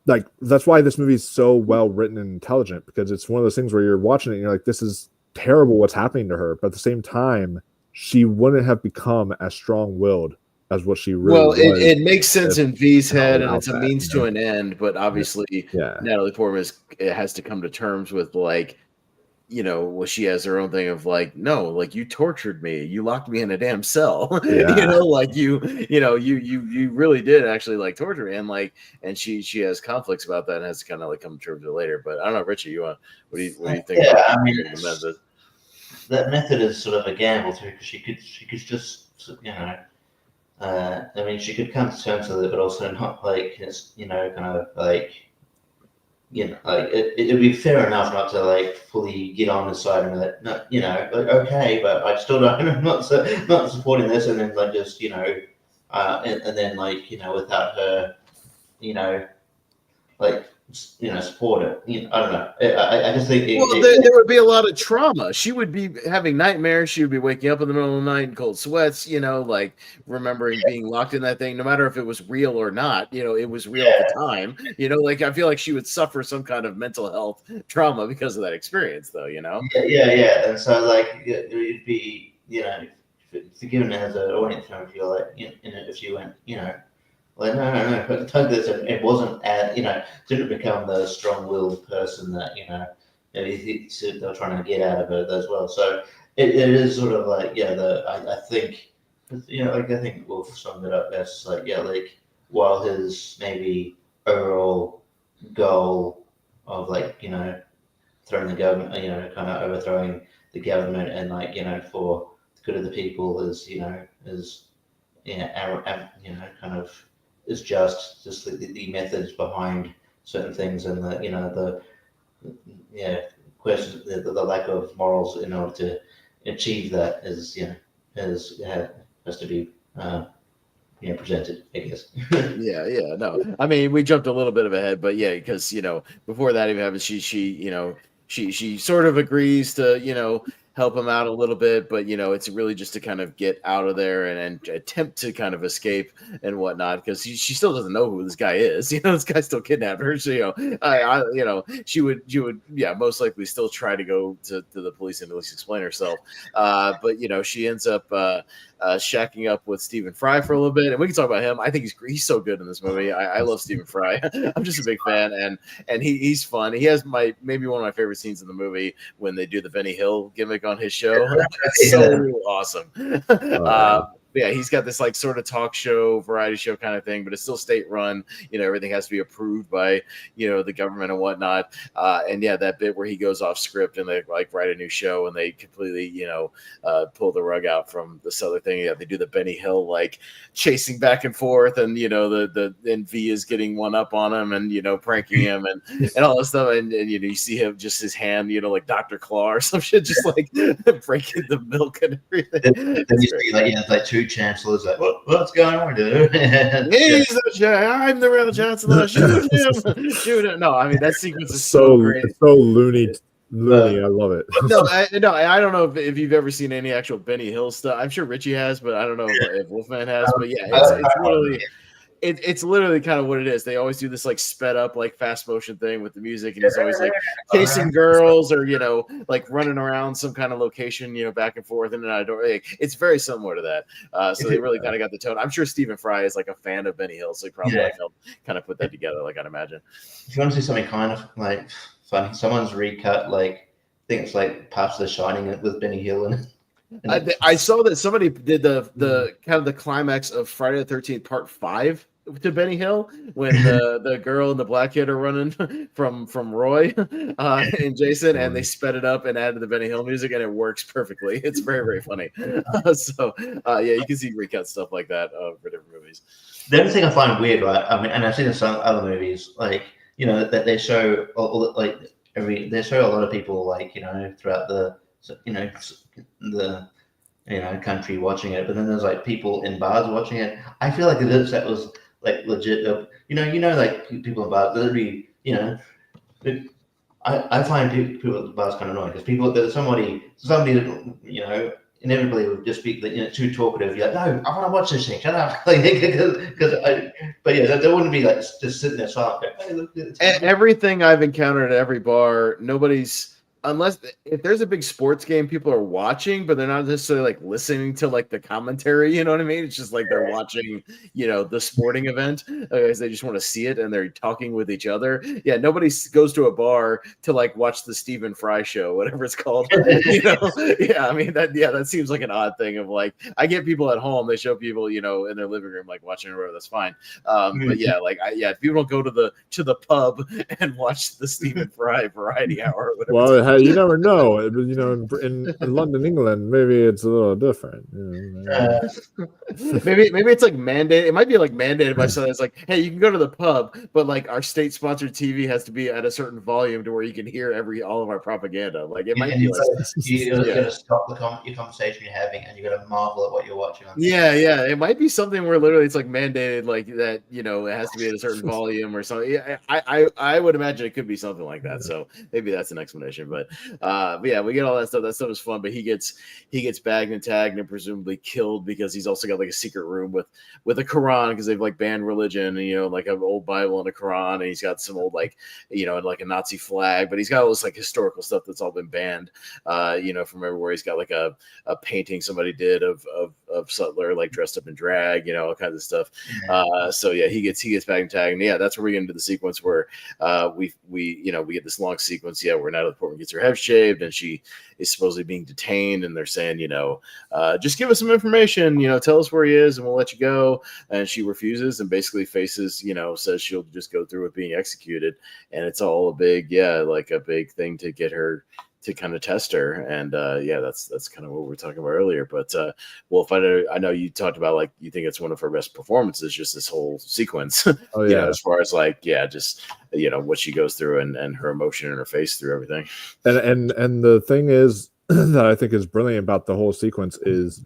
Like, that's why this movie is so well written and intelligent, because it's one of those things where you're watching it and you're like, this is terrible what's happening to her. But at the same time, she wouldn't have become as strong-willed as what she really was. Well, it makes sense in V's head, and it's a means to an end. But obviously, Natalie Portman has to come to terms with, like, you know, well, she has her own thing of like, no, like, you tortured me, you locked me in a damn cell, you know, like you really did actually like torture me, and like, and she has conflicts about that and has to kind of like come to terms with it later. But I don't know, Richie, what do you think? Yeah, I mean, that method is sort of a gamble too, because she could just, you know, I mean, she could come to terms with it, but also not like, it's, you know, kind of like, you know, like it'd be fair enough not to like fully get on the side and that, no, you know, like, okay, but I still don't, I'm not supporting this, and then like just, you know, and then like, you know, without her, you know, like, you know, support it. You know, I don't know. I just think there would be a lot of trauma. She would be having nightmares. She would be waking up in the middle of the night in cold sweats, you know, like remembering being locked in that thing, no matter if it was real or not. You know, it was real at the time. You know, like, I feel like she would suffer some kind of mental health trauma because of that experience, though, you know? Yeah. And so, like, it'd be, you know, forgiven as an audience member, if you're like, you know, if you went, you know, like, no, but it wasn't, you know, didn't become the strong-willed person that, you know, they're trying to get out of it as well. So it is sort of like, I think, you know, like, I think Wolf summed it up best, like, like, while his maybe overall goal of, like, you know, throwing the government, you know, kind of overthrowing the government and, like, you know, for the good of the people is, you know, you know, kind of, is just the methods behind certain things, and the, you know, questions, the lack of morals in order to achieve that is, you know, has to be you know, presented, I guess. No, I mean, we jumped a little bit of ahead, but yeah, because, you know, before that even happens, she you know, she sort of agrees to, you know, help him out a little bit, but, you know, it's really just to kind of get out of there and attempt to kind of escape and whatnot, because she still doesn't know who this guy is. You know, this guy still kidnapped her. So, you know, I you know, she would most likely still try to go to the police and at least explain herself. But, you know, she ends up shacking up with Stephen Fry for a little bit, and we can talk about him. I think he's so good in this movie. I love Stephen Fry. I'm just a big fan, and he's fun. He has maybe one of my favorite scenes in the movie when they do the Benny Hill gimmick on his show. It's so awesome. Yeah, he's got this like sort of talk show, variety show kind of thing, but it's still state run. You know, everything has to be approved by, you know, the government and whatnot. And yeah, that bit where he goes off script and they like write a new show and they completely, you know, pull the rug out from this other thing. Yeah, they do the Benny Hill like chasing back and forth, and, you know, and V is getting one up on him and, you know, pranking him and all this stuff. And you know, you see him, just his hand, you know, like Dr. Claw or some shit, just like breaking the milk and everything. And you see, like, yeah, like two chancellors, like, what's going on, dude? He's I'm the real chancellor. Shoot him! Shoot him! No, I mean, that sequence is so great. It's so loony. I love it. I don't know if you've ever seen any actual Benny Hill stuff. I'm sure Richie has, but I don't know if Wolfman has. But yeah, it's literally kind of what it is. They always do this like sped up, like fast motion thing with the music, and he's always like chasing girls or, you know, like running around some kind of location, you know, back and forth in and out of door. It's very similar to that. So they really kind of got the tone. I'm sure Stephen Fry is like a fan of Benny Hill, so he probably helped kind of put that together, like I'd imagine. If you want to see something kind of like funny, someone's recut like things like parts of The Shining with Benny Hill in it. I saw that somebody did the kind of the climax of Friday the 13th Part 5 to Benny Hill when the girl and the black kid are running from Roy and Jason, and they sped it up and added the Benny Hill music, and it works perfectly. It's very, very funny. Yeah, you can see recut stuff like that for different movies. The only thing I find weird, right? I mean, and I've seen in some other movies, like that they show they show a lot of people throughout the country watching it, but then there's like people in bars watching it. I feel like if that was like legit, like people in bars, literally, I find people at the bars kind of annoying because somebody inevitably would just be too talkative. You're like, no, I want to watch this thing. Shut up. But there wouldn't be like just sitting there silent. Hey, look, everything I've encountered at every bar, nobody's. Unless if there's a big sports game, people are watching, but they're not necessarily like listening to like the commentary. You know what I mean? It's just like they're watching, the sporting event because they just want to see it and they're talking with each other. Yeah, nobody goes to a bar to like watch the Stephen Fry show, whatever it's called. Yeah, I mean that seems like an odd thing of like I get people at home, they show people in their living room like watching or whatever. That's fine. But yeah, if people don't go to the pub and watch the Stephen Fry Variety Hour. Or whatever. Well, hey, you never know. In London, England, maybe it's a little different. Maybe it's like mandated. It might be like mandated by something. It's like, hey, you can go to the pub, but like our state-sponsored TV has to be at a certain volume to where you can hear all of our propaganda. Like it might be like you're gonna stop your conversation you're having, and you're gonna marvel at what you're watching. Yeah. It might be something where literally it's like mandated, like that. It has to be at a certain volume or something. Yeah, I would imagine it could be something like that. So maybe that's an explanation. But yeah, we get all that stuff. That stuff is fun. But he gets bagged and tagged and presumably killed because he's also got like a secret room with a Quran because they've like banned religion and like an old Bible and a Quran, and he's got some old like a Nazi flag, but he's got all this like historical stuff that's all been banned. From everywhere. He's got like a painting somebody did of Sutler like dressed up in drag, all kinds of stuff. So yeah, he gets bagged and tagged. And yeah, that's where we get into the sequence where we get this long sequence. Yeah, where Natalie Portman gets her head shaved and she is supposedly being detained, and they're saying, just give us some information, tell us where he is and we'll let you go. And she refuses and basically faces, says she'll just go through with being executed. And it's all a big thing to get her to kind of test her. And that's kind of what we were talking about earlier. But Wolf, I know you talked about like you think it's one of her best performances, just this whole sequence. Oh yeah. As far as like just what she goes through and her emotion in her face through everything. And the thing is that I think is brilliant about the whole sequence is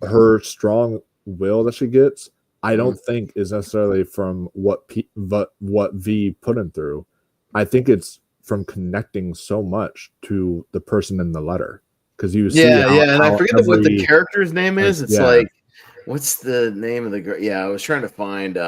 her strong will that she gets. I don't think is necessarily from what V put him through. I think it's from connecting so much to the person in the letter, because you see and I forget what the character's name is. It's like, what's the name of the girl? Yeah, I was trying to find.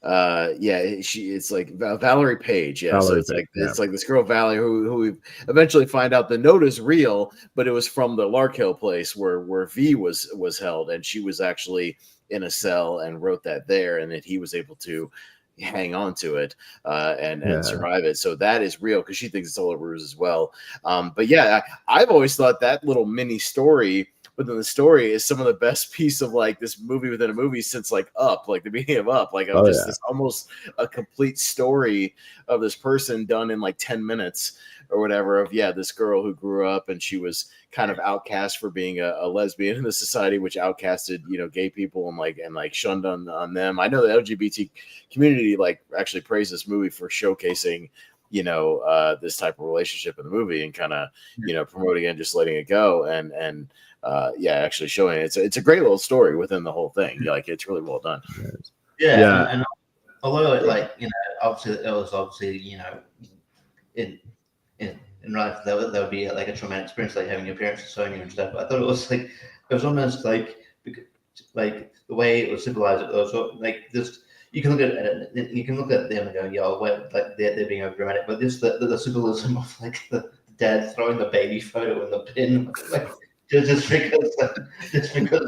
It's like Valerie Page. Yeah, Valerie so it's like this girl Valerie who we eventually find out the note is real, but it was from the Larkhill place where V was held, and she was actually in a cell and wrote that there, and that he was able to hang on to it and survive it. So that is real because she thinks it's all a ruse as well. But yeah, I've always thought that little mini story within the story is some of the best piece of like this movie within a movie since like Up, like the beginning of Up, like this almost a complete story of this person done in like 10 minutes or whatever of this girl who grew up and she was kind of outcast for being a lesbian in the society, which outcasted gay people and like shunned on them. I know the LGBT community like actually praised this movie for showcasing this type of relationship in the movie and kind of promoting it and just letting it go and actually showing it. It's a great little story within the whole thing. Like it's really well done. And although obviously it was in life that would be like a traumatic experience, like having your parents disown you and stuff. But I thought it was almost like the way it was symbolized. It was like this. You can look at it, you can look at them and go, like they're being over dramatic. But the symbolism of like the dad throwing the baby photo in the bin, like just because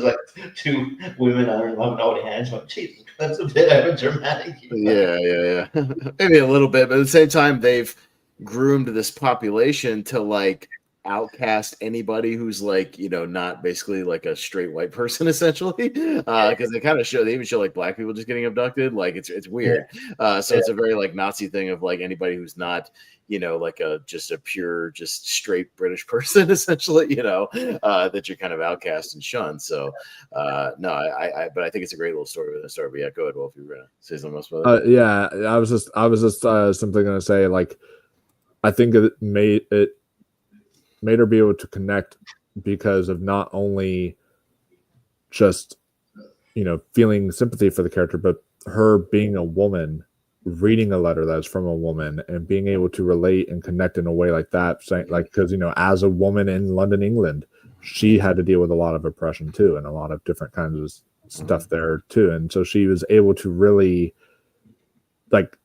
like two women are in love and holding hands. Like, Jesus, that's a bit over dramatic. Yeah. Maybe a little bit, but at the same time, they've groomed this population to like outcast anybody who's like, not basically like a straight white person essentially, because they even show like black people just getting abducted. Like it's weird. So it's a very like Nazi thing of like anybody who's not, like just a pure, just straight British person essentially, that you're kind of outcast and shunned. So no, but I think it's a great little story within a story. But yeah, go ahead, Wolf. You were gonna say something else about it? Yeah, I was just simply gonna say, like, I think it made her be able to connect because of not only just feeling sympathy for the character, but her being a woman, reading a letter that's from a woman, and being able to relate and connect in a way like that. Saying, like, because as a woman in London, England, she had to deal with a lot of oppression too, and a lot of different kinds of stuff there too, and so she was able to really like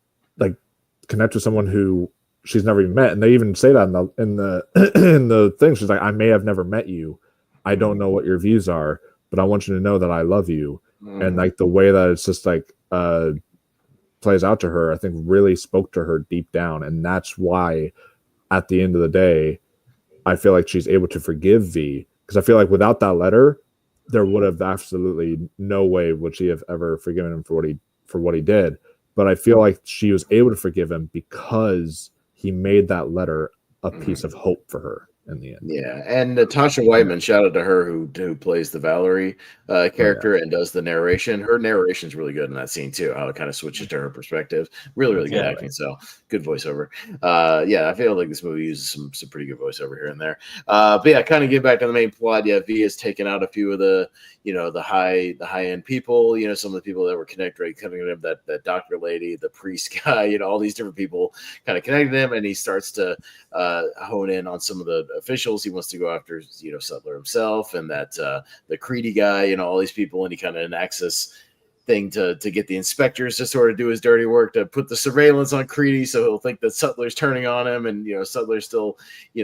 connect with someone who she's never even met. And they even say that in the in the thing. She's like, I may have never met you, I don't know what your views are, but I want you to know that I love you. And like the way that it's just like plays out to her, I think really spoke to her deep down. And that's why at the end of the day, I feel like she's able to forgive V, because I feel like without that letter, there would have absolutely no way would she have ever forgiven him for what he did. But I feel like she was able to forgive him because he made that letter a piece of hope for her in the end. Yeah, and Natasha Whiteman, shout out to her who plays the Valerie character and does the narration. Her narration's really good in that scene too, how it kind of switches to her perspective. Really, really good acting. So good voiceover. Yeah, I feel like this movie uses some pretty good voiceover here and there. But yeah, kind of get back to the main plot. Yeah, V has taken out a few of the the high end people. Some of the people that were connected, coming to him, that doctor lady, the priest guy. All these different people kind of connected him, and he starts to hone in on some of the officials. He wants to go after Sutler himself, and that the Creedy guy, all these people, and he kind of enacts this thing to get the inspectors to sort of do his dirty work, to put the surveillance on Creedy so he'll think that Sutler's turning on him, and Sutler's still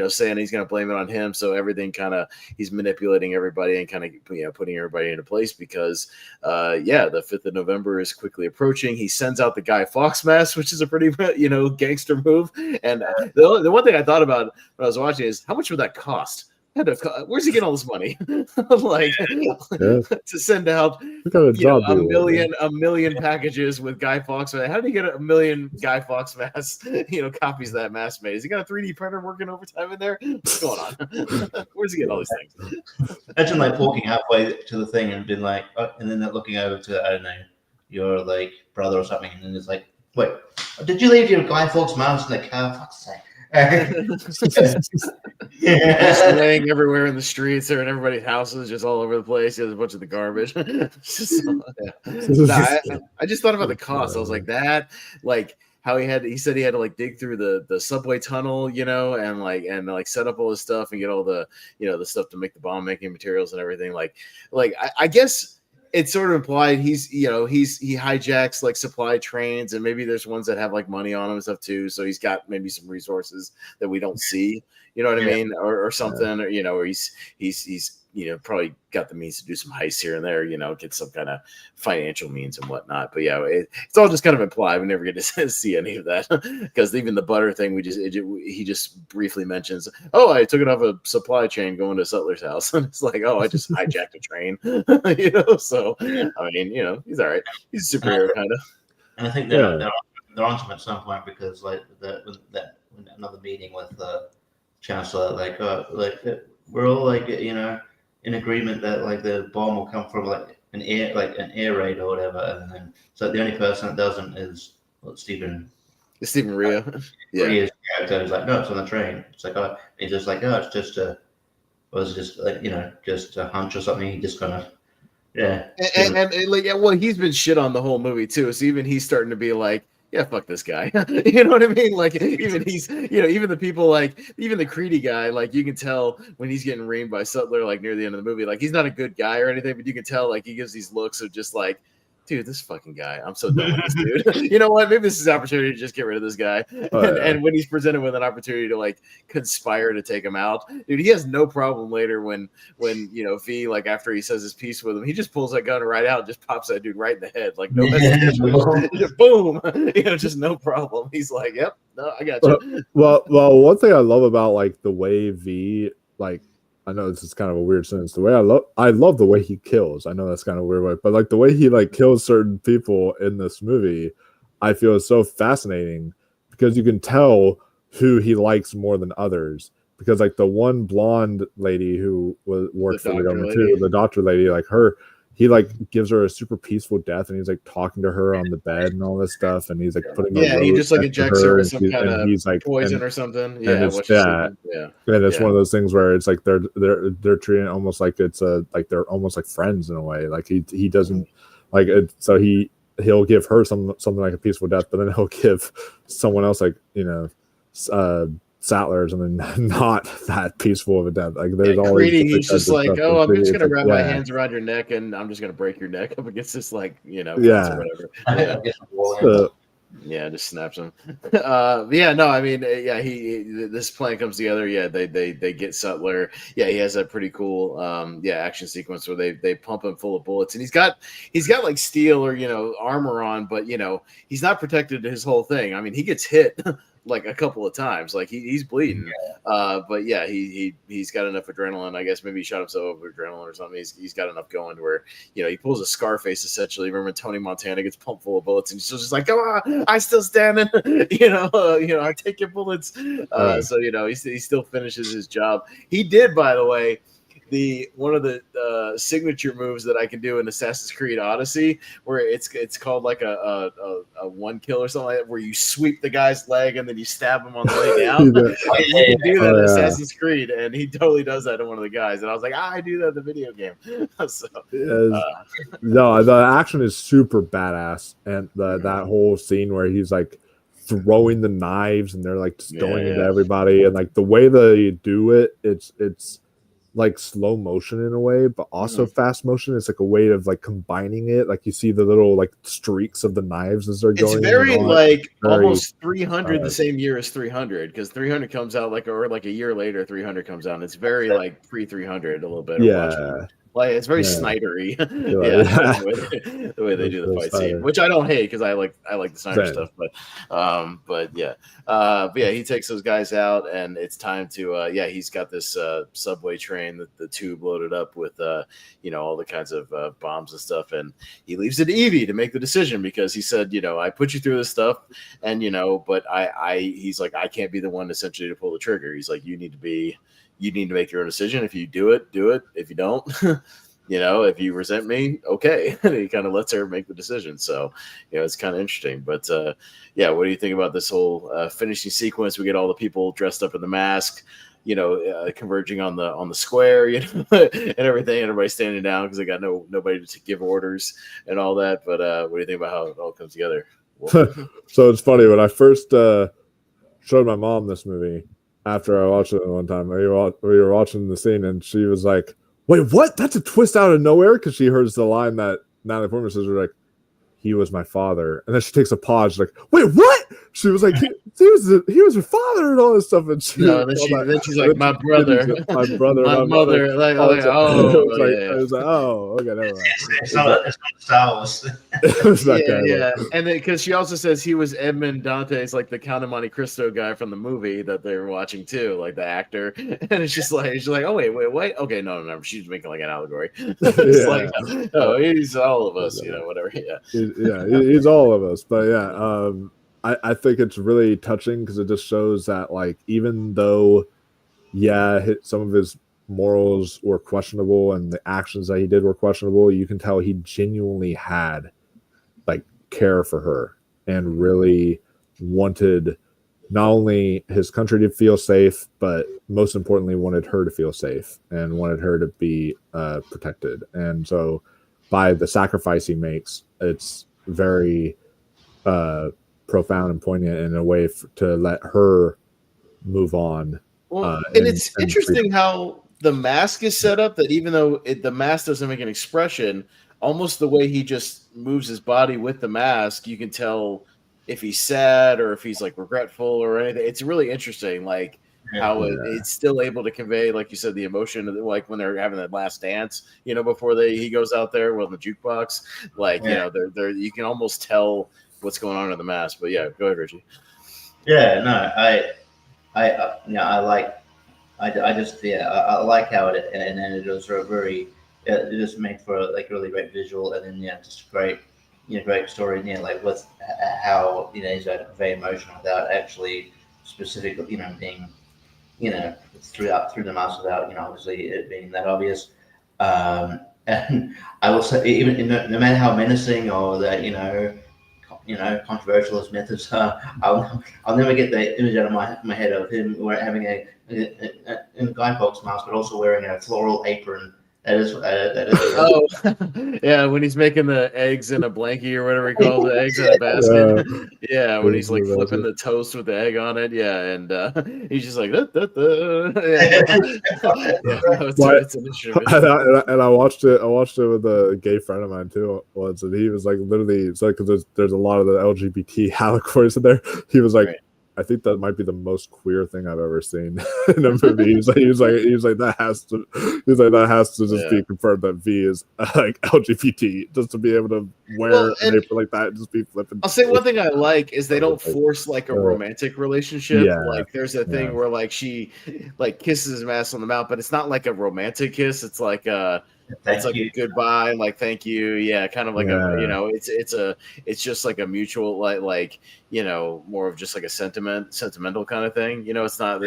saying he's going to blame it on him. So everything kind of, he's manipulating everybody and kind of putting everybody into place because the 5th of November is quickly approaching. He sends out the Guy Fawkes mask, which is a pretty gangster move. And the one thing I thought about when I was watching is, how much would that cost? Where's he getting all this money? To send out a million packages with Guy Fawkes. How did he get a million Guy Fawkes masks? Copies of that mask made. Has he got a 3D printer working overtime in there? What's going on? Where's he getting all these things? Imagine like walking halfway to the thing and being like, and then looking over to, I don't know, your like brother or something, and then it's like, wait, did you leave your Guy Fawkes mask in the car? Fuck's sake. Just laying everywhere in the streets there, and everybody's houses just all over the place. There's a bunch of the garbage. I just thought about the cost. I was like, that, like how he said he had to like dig through the subway tunnel, and set up all this stuff and get all the the stuff to make the bomb making materials and everything. I guess it's sort of implied he hijacks like supply trains, and maybe there's ones that have like money on them and stuff too. So he's got maybe some resources that we don't see, you know what I mean? Or something, or he's probably got the means to do some heists here and there, get some kind of financial means and whatnot. But yeah, it's all just kind of implied. We never get to see any of that, because even the butter thing, he just briefly mentions, oh, I took it off a supply chain going to Sutler's house. And it's like, oh, I just hijacked a train, So, I mean, he's all right. He's a superhero kind of. And I think they're on to him at some point, because like another meeting with the chancellor, we're all like, in agreement that like the bomb will come from like an air raid or whatever, and then so the only person that doesn't is Stephen Rea. Yeah. Rea's character is like, no, it's on the train. It's like, he's just like, it's just just a hunch or something. He just kind of and he's been shit on the whole movie too. So even he's starting to be like, yeah, fuck this guy. You know what I mean? Like, even he's, even the people, like, even the Creedy guy, like, you can tell when he's getting reamed by Sutler, like, near the end of the movie, like, he's not a good guy or anything, but you can tell, like, he gives these looks of just, like, dude, this fucking guy. I'm so done with this dude. You know what? Maybe this is an opportunity to just get rid of this guy. And when he's presented with an opportunity to like conspire to take him out, dude, he has no problem later when V, like after he says his piece with him, he just pulls that gun right out and just pops that dude right in the head, like no hesitation. Just boom, just no problem. He's like, yep, no, I got you. Well, one thing I love about like the way V, like, I know this is kind of a weird sentence. The way I love the way he kills. I know that's kind of a weird way, but like the way he like kills certain people in this movie, I feel is so fascinating because you can tell who he likes more than others. Because like the one blonde lady who worked for the government too, the doctor lady, like her, he like gives her a super peaceful death, and he's like talking to her on the bed and all this stuff, and he's like putting he just like injects her with some kind of like poison or something. And it's one of those things where it's like they're treating it almost like it's like they're almost like friends in a way. Like he doesn't like it, so he'll give her something like a peaceful death, but then he'll give someone else like Sattlers and then not that peaceful of a death. Like there's always he's just like, oh, I'm just gonna wrap my hands around your neck and I'm just gonna break your neck up against this or whatever. Just snaps him. This plan comes together. They get Sutler. He has a pretty cool action sequence where they pump him full of bullets, and he's got like steel or armor on, but he's not protected his whole thing. I mean, he gets hit like a couple of times, like he's bleeding. But he's got enough adrenaline. I guess maybe he shot himself with adrenaline or something. He's got enough going to where he pulls a Scarface essentially. Remember Tony Montana gets pumped full of bullets, and he's still just like, come on, I still standing. I take your bullets. So he still finishes his job. He did, by the way. One of the signature moves that I can do in Assassin's Creed Odyssey, where it's called like a one kill or something like that, where you sweep the guy's leg and then you stab him on the way down. You can do that in Assassin's Creed, and he totally does that to one of the guys. And I was like, I do that in the video game. No, the action is super badass, and that whole scene where he's like throwing the knives and they're like just going into everybody, and like the way they do it, it's like slow motion in a way, but also fast motion. It's like a way of like combining it. Like you see the little like streaks of the knives as they're going. It's very almost 300 the same year as 300, because 300 comes out like a year later. 300 comes out. And it's very like pre 300 a little bit. Like it's very Snydery, the way they do the fight scene, which I don't hate because I like the Snyder stuff. But he takes those guys out, and it's time to he's got this subway train, the tube loaded up with all the kinds of bombs and stuff, and he leaves it to Evie to make the decision because he said, I put you through this stuff, and but he's like, I can't be the one essentially to pull the trigger. He's like, you need to make your own decision. If you do it. If you don't, if you resent me, okay. And he kind of lets her make the decision. So, it's kind of interesting. But what do you think about this whole finishing sequence? We get all the people dressed up in the mask, converging on the square, and everything. Everybody's standing down because they got nobody to give orders and all that. But what do you think about how it all comes together? So it's funny when I first showed my mom this movie. After I watched it one time, we were watching the scene, and she was like, "Wait, what? That's a twist out of nowhere!" Because she heard the line that Natalie Portman says, "Like, he was my father," and then she takes a pause, she's like, "Wait, what?" She was like, "He was her father," and all this stuff. And then she's like, "My brother, my brother, my mother." I was like, "Oh, okay, never mind." It's not Star Wars. And then because she also says he was Edmond Dante's, like the Count of Monte Cristo guy from the movie that they were watching too, like the actor. And it's just like she's like, "Oh wait, okay, no." She's making like an allegory. It's like, oh, he's all of us, whatever. He's all of us. But I think it's really touching because it just shows that like even though some of his morals were questionable and the actions that he did were questionable, you can tell he genuinely had like care for her and really wanted not only his country to feel safe, but most importantly wanted her to feel safe and wanted her to be protected. And so by the sacrifice he makes, it's very profound and poignant in a way to let her move on. Well, and it's interesting how the mask is set up, that even though the mask doesn't make an expression, almost the way he just moves his body with the mask, you can tell if he's sad or if he's like regretful or anything. It's really interesting, like how it's still able to convey, like you said, the emotion of like when they're having that last dance, before he goes out there with the jukebox, like they're you can almost tell what's going on in the mask. But yeah, go ahead, Richie. Yeah, no, I like how it was very, it just made for like a really great visual, and then just great, great story, like with how he's very emotional without actually specifically, being, through the mask without, obviously it being that obvious. And I will say, even no matter how menacing or that, controversial his methods are, I'll never get the image out of my head of him having a Guy Fawkes mask, but also wearing a floral apron. That is. Oh, yeah, when he's making the eggs in a blankie or whatever he calls it, eggs in a basket. Yeah, when he's like flipping the toast with the egg on it. Yeah, and he's just like, Yeah. It's an interesting and I watched it. I watched it with a gay friend of mine too once, and he was like, literally, it's like because there's a lot of the LGBT allegories in there. He was like. Right. I think that might be the most queer thing I've ever seen in a movie. He was like that has to just be confirmed that V is like LGBT, just to be able to wear an apron like that and just be flipping. I'll say one thing I like is they don't force like a romantic relationship. Yeah. Like there's a thing where like she like kisses him ass on the mouth, but it's not like a romantic kiss. It's like it's like a goodbye, like thank you, kind of like it's just like a mutual like more of just like a sentimental kind of thing. It's not.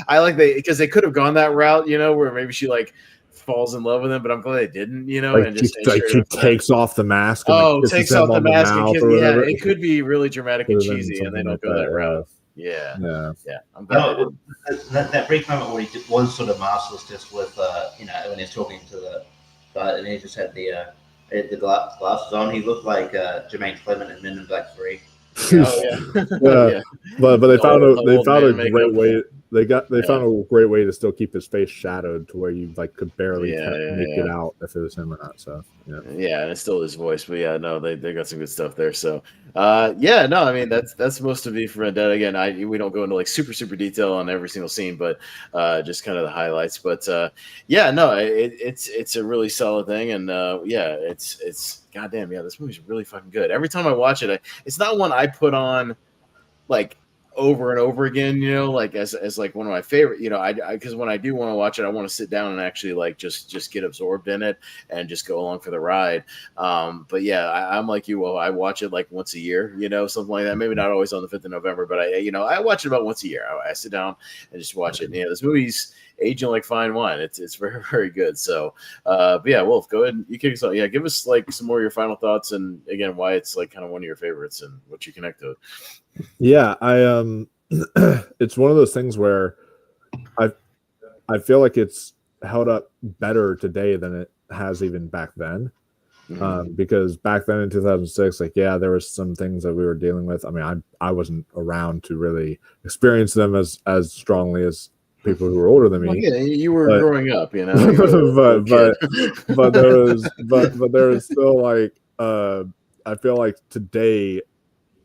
I like because they could have gone that route, where maybe she like falls in love with him, but I'm glad they didn't, like and just she takes off the mask. And, takes off the mask and it could be really dramatic and cheesy, and they don't go that route. Yeah. I'm glad that brief moment where he was sort of maskless, just with when he's talking to the. And he just had the glasses on. He looked like Jermaine Clement in Men in Black 3. But they found a great way. They found a great way to still keep his face shadowed to where you like could barely make it out if it was him or not. So and it's still his voice. But they got some good stuff there. So I mean that's most of V for Vendetta. Again, we don't go into like super detail on every single scene, but just kind of the highlights. But it's a really solid thing, and it's goddamn this movie's really fucking good. Every time I watch it, it's not one I put on like over and over again, like as like one of my favorite, because when I do want to watch it, I want to sit down and actually like just get absorbed in it and just go along for the ride. But I'm like you. Well, I watch it like once a year, something like that. Maybe not always on the 5th of November, but I watch it about once a year. I sit down and just watch it. And, this movie's aging like fine wine. It's very, very good. So, Wolf, go ahead and you kick us off. Yeah, give us like some more of your final thoughts, and again, why it's like kind of one of your favorites and what you connect to it. Yeah, I it's one of those things where I feel like it's held up better today than it has even back then. Because back then in 2006, there was some things that we were dealing with. I mean, I wasn't around to really experience them as strongly as people who were older than me. Well, you were growing up, but there was still like I feel like today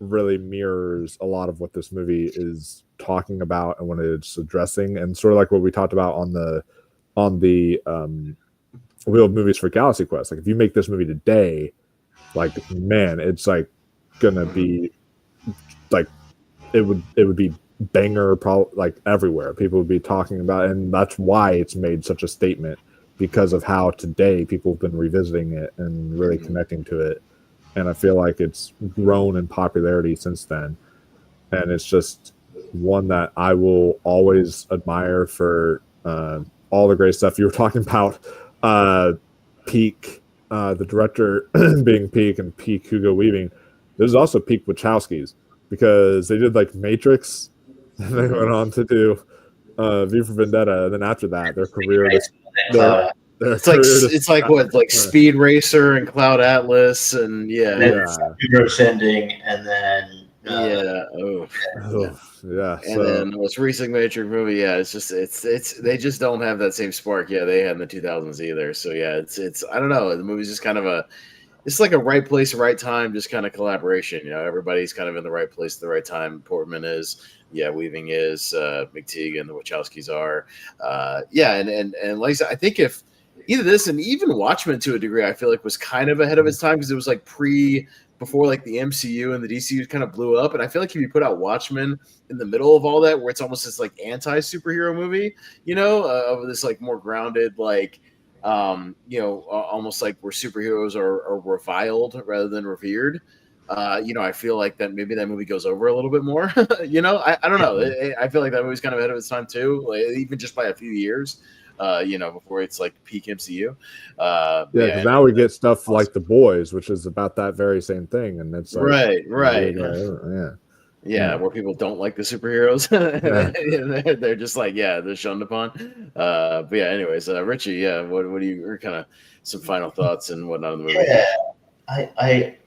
really mirrors a lot of what this movie is talking about and what it's addressing, and sort of like what we talked about on the Wheel of Movies for Galaxy Quest. Like if you make this movie today, like man, it's like gonna be like it would be banger like everywhere. People would be talking about it, and that's why it's made such a statement, because of how today people have been revisiting it and really connecting to it. And I feel like it's grown in popularity since then. And it's just one that I will always admire for all the great stuff. You were talking about peak, the director being peak and peak Hugo Weaving. There's also peak Wachowskis, because they did like Matrix, and they went on to do V for Vendetta. And then after that, their career it's like what, like Speed Racer and Cloud Atlas, and Ascending, and then and so, then the most recent Matrix movie. It's just they just don't have that same spark. They had in the 2000s either. So it's I don't know. The movie's just kind of it's like a right place, right time, just kind of collaboration. You know, everybody's kind of in the right place at the right time. Portman is, Weaving is, McTeague and the Wachowskis are, and like I said, I think if either this and even Watchmen to a degree, I feel like was kind of ahead of its time because it was like before like the MCU and the DCU kind of blew up, and I feel like if you put out Watchmen in the middle of all that, where it's almost this like anti-superhero movie, of this like more grounded, like almost like where superheroes are reviled rather than revered. I feel like that maybe that movie goes over a little bit more. I don't know. I feel like that movie's kind of ahead of its time too, like, even just by a few years. Before it's like peak MCU. Because now we get stuff like The Boys, which is about that very same thing, and it's like, right. Yeah, where people don't like the superheroes. They're just like, they're shunned upon. Anyways, Richie, what do you kind of some final thoughts and whatnot on the movie? I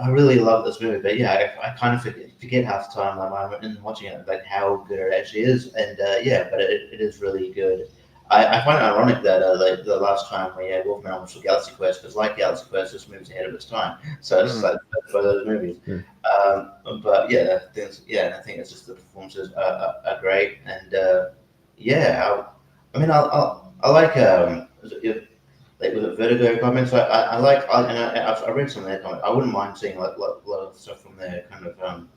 really love this movie, but I kind of forget half the time I'm in watching it, like how good it actually is, and but it is really good. I find it ironic that the last time we had Wolfman on was for Galaxy Quest, because like Galaxy Quest, this movie's ahead of its time. So it's like for those movies. But I think it's just the performances are great, and I like with the Vertigo comments. I read some of their comments. I wouldn't mind seeing like a lot of stuff from their kind of from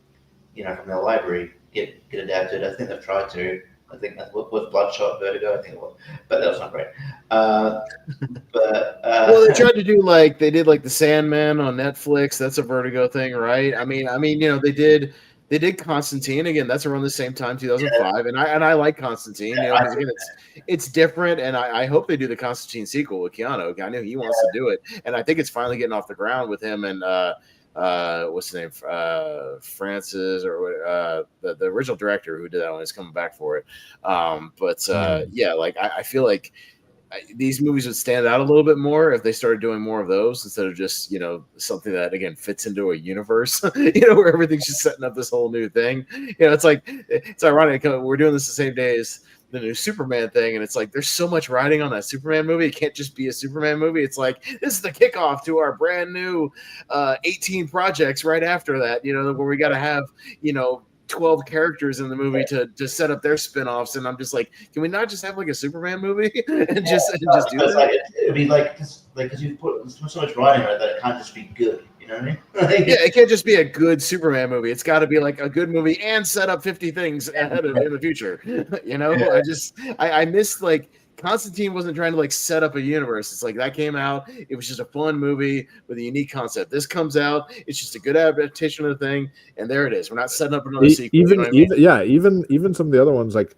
their library get adapted. I think they've tried to. I think that was Bloodshot Vertigo. I think it was, but that was not great. Well, they tried to do they did the Sandman on Netflix. That's a Vertigo thing, right? I mean, they did Constantine again. That's around the same time, 2005, and I like Constantine. Again, it's different, and I hope they do the Constantine sequel with Keanu. I know he wants to do it, and I think it's finally getting off the ground with him and what's his name, Francis, or the original director who did that one is coming back for it. I feel like these movies would stand out a little bit more if they started doing more of those instead of just something that again fits into a universe where everything's just setting up this whole new thing. It's ironic we're doing this the same day as the new Superman thing, and it's like there's so much riding on that Superman movie. It can't just be a Superman movie. It's like this is the kickoff to our brand new 18 projects right after that, where we got to have 12 characters in the movie to set up their spin-offs, and I'm just like, can we not just have like a Superman movie and just do that? It'd be because you put so much writing on it that it can't just be good. You know what I mean? It can't just be a good Superman movie. It's got to be like a good movie and set up 50 things ahead of in the future. I missed Constantine wasn't trying to set up a universe. It's like that came out. It was just a fun movie with a unique concept. This comes out. It's just a good adaptation of the thing, and there it is. We're not setting up another sequel. Even some of the other ones like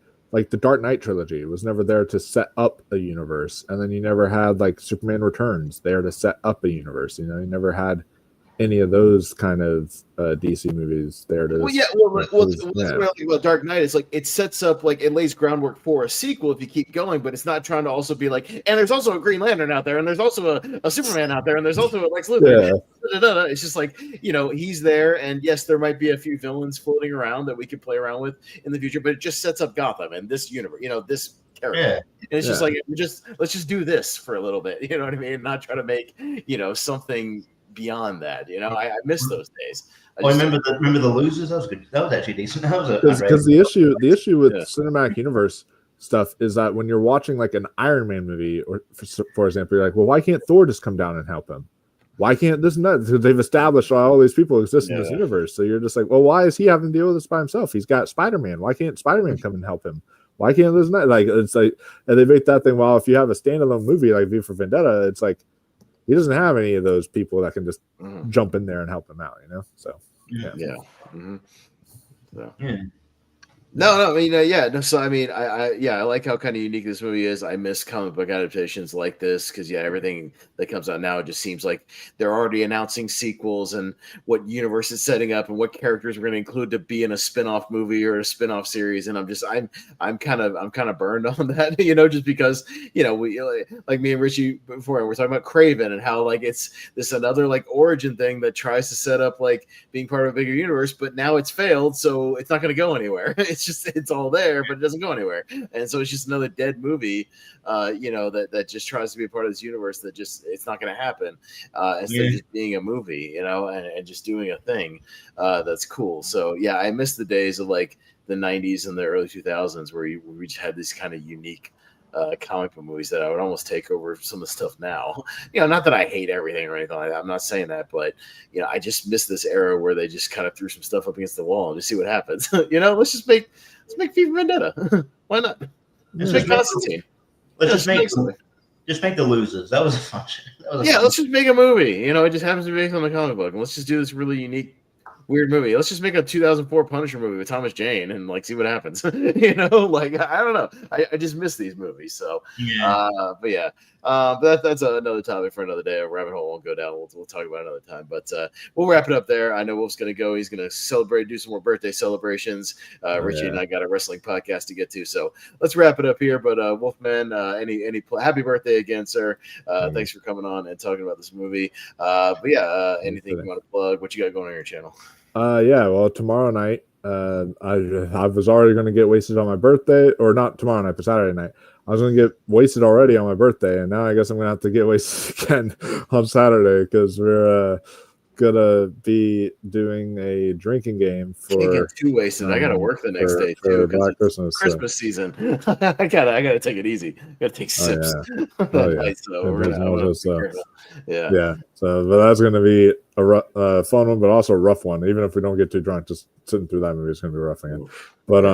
the Dark Knight trilogy was never there to set up a universe, and then you never had Superman Returns there to set up a universe. You never had any of those kind of DC movies there to. Dark Knight is it sets up it lays groundwork for a sequel if you keep going, but it's not trying to also be and there's also a Green Lantern out there, and there's also a Superman out there, and there's also a Lex Luthor. Yeah. It's just he's there, and yes, there might be a few villains floating around that we could play around with in the future, but it just sets up Gotham and this universe, this character. Yeah. And it's just let's just do this for a little bit, you know what I mean? Not try to make something beyond that. I miss those days. Remember the Losers? That was good. That was actually decent. That was because the issue with cinematic universe stuff is that when you're watching an Iron Man movie, or for example, you're like, well, why can't Thor just come down and help him? Why can't this and that? Because they've established all these people exist in this universe. So you're just like, well, why is he having to deal with this by himself? He's got Spider-Man. Why can't Spider-Man come and help him? Why can't this and that? And they make that thing. Well, if you have a standalone movie like V for Vendetta, it's like he doesn't have any of those people that can just jump in there and help him out, So I like how kind of unique this movie is. I miss comic book adaptations like this because everything that comes out now, it just seems like they're already announcing sequels and what universe is setting up and what characters we're going to include to be in a spin-off movie or a spin-off series. And I'm kind of burned on that, just because we like me and Richie before we're talking about Craven and how it's this another origin thing that tries to set up being part of a bigger universe, but now it's failed, so it's not going to go anywhere. it's all there, but it doesn't go anywhere. And so it's just another dead movie, that just tries to be a part of this universe that just it's not going to happen. Instead of just being a movie, and just doing a thing that's cool. So yeah, I miss the days of like the 90s and the early 2000s where we just had these kind of unique comic book movies that I would almost take over some of the stuff now. Not that I hate everything or anything like that. I'm not saying that, but I just miss this era where they just kind of threw some stuff up against the wall and just see what happens. Let's make V for Vendetta. Why not? Let's make Constantine. Let's just make the losers. That was a fun. Let's just make a movie. It just happens to be based on the comic book, and let's just do this really unique, weird movie. Let's just make a 2004 Punisher movie with Thomas Jane and like see what happens. I don't know. I just miss these movies. So, but that's another topic for another day. A rabbit hole won't go down. We'll talk about it another time. But we'll wrap it up there. I know Wolf's going to go. He's going to celebrate, do some more birthday celebrations. Richie and I got a wrestling podcast to get to, so let's wrap it up here. But Wolfman, any happy birthday again, sir. Thanks for coming on and talking about this movie. Anything you want to plug? What you got going on your channel? Well, tomorrow night, I was already going to get wasted on my birthday, or not tomorrow night, but Saturday night. I was going to get wasted already on my birthday, and now I guess I'm going to have to get wasted again on Saturday because we're going to be doing a drinking game for. Can't get too wasted. I got to work the next day too. Black Christmas season. I gotta take it easy. Gotta take sips. Yeah. So, but that's going to be a fun one, but also a rough one. Even if we don't get too drunk, just sitting through that movie is going to be rough again. But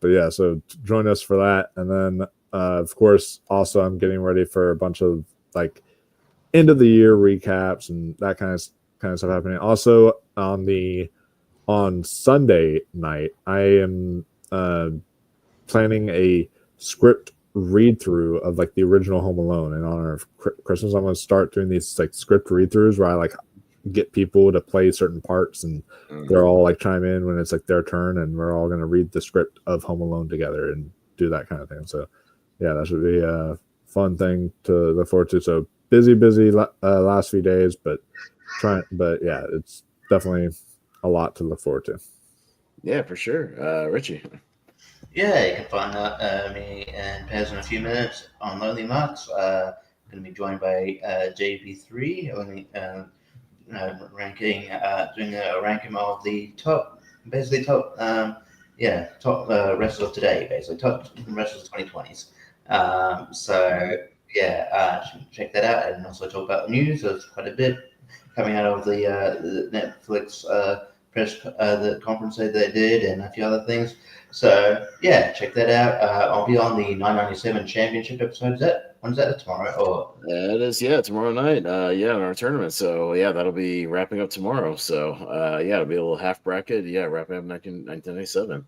yeah. So join us for that, and then of course, also I'm getting ready for a bunch of like end of the year recaps and that kind of stuff happening. Also on Sunday night, I am planning a script read through of like the original Home Alone in honor of Christmas. I'm going to start doing these like script read throughs where I like get people to play certain parts and they're all like chime in when it's like their turn, and we're all going to read the script of Home Alone together and do that kind of thing. So yeah, that should be a fun thing to look forward to. So busy last few days, but yeah, it's definitely a lot to look forward to. Yeah, for sure. Richie. Yeah, you can find me and Pez in a few minutes on Lonely Marks. Going to be joined by JP3, doing a ranking of the top wrestlers of today, basically top wrestlers of 2020s. Check that out, and also talk about the news. There's quite a bit coming out of the Netflix press the conference that they did, and a few other things. So yeah, check that out. I'll be on the 997 Championship episode. When's that? Tomorrow? Or it is, tomorrow night. In our tournament. So yeah, that'll be wrapping up tomorrow. So it'll be a little half bracket. Yeah, wrapping up 1997.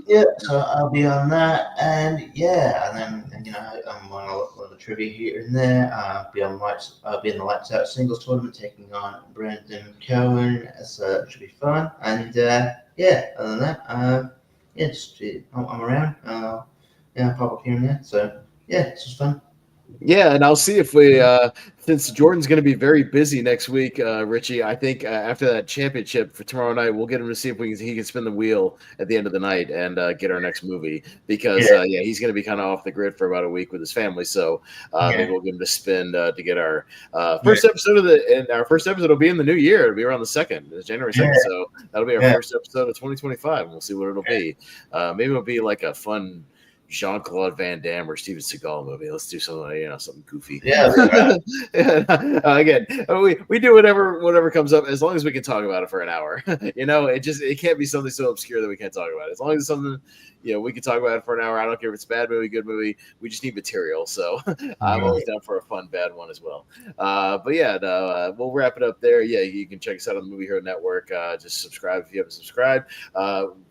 Yeah, so I'll be on that, and then I'm on a lot of the trivia here and there. I'll be in the Lights Out singles tournament, taking on Brandon Cohen. So it should be fun. And other than that, I'm around. Pop up here and there. So yeah, it's just fun. Yeah, and I'll see if we, since Jordan's going to be very busy next week, Richie, I think after that championship for tomorrow night, we'll get him to see if he can spin the wheel at the end of the night and get our next movie because, he's going to be kind of off the grid for about a week with his family. So maybe we'll get him to spin to get our first episode and our first episode will be in the new year. It'll be around the 2nd, January 2nd. So that'll be our first episode of 2025, and we'll see what it'll be. Maybe it'll be like a fun Jean-Claude Van Damme or Steven Seagal movie. Let's do something, something goofy. Yeah. Again, we do whatever comes up as long as we can talk about it for an hour. It can't be something so obscure that we can't talk about it. As long as it's something, we can talk about it for an hour. I don't care if it's a bad movie, good movie. We just need material. So I'm always down for a fun, bad one as well. We'll wrap it up there. Yeah, you can check us out on the Movie Hero Network. Just subscribe if you haven't subscribed.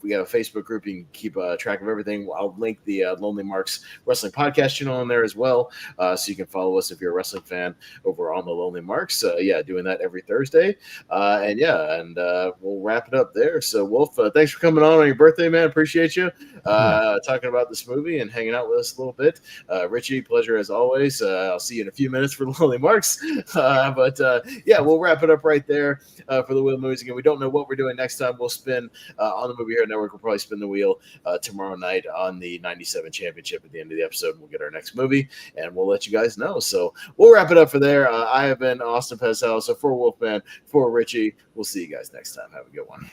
We got a Facebook group. You can keep track of everything. I'll link the Lonely Marks Wrestling Podcast channel on there as well. So you can follow us if you're a wrestling fan over on the Lonely Marks. Doing that every Thursday. We'll wrap it up there. So, Wolf, thanks for coming on your birthday, man. Appreciate you talking about this movie and hanging out with us a little bit. Richie, pleasure as always. I'll see you in a few minutes for the Lonely Marks. We'll wrap it up right there for the Wheel of Movies. Again, we don't know what we're doing next time. We'll spin on the Movie Hero Network. We'll probably spin the wheel tomorrow night on the 97 Championship at the end of the episode. We'll get our next movie, and we'll let you guys know. So we'll wrap it up for there. I have been Austin Pesel. So for Wolfman, for Richie, we'll see you guys next time. Have a good one.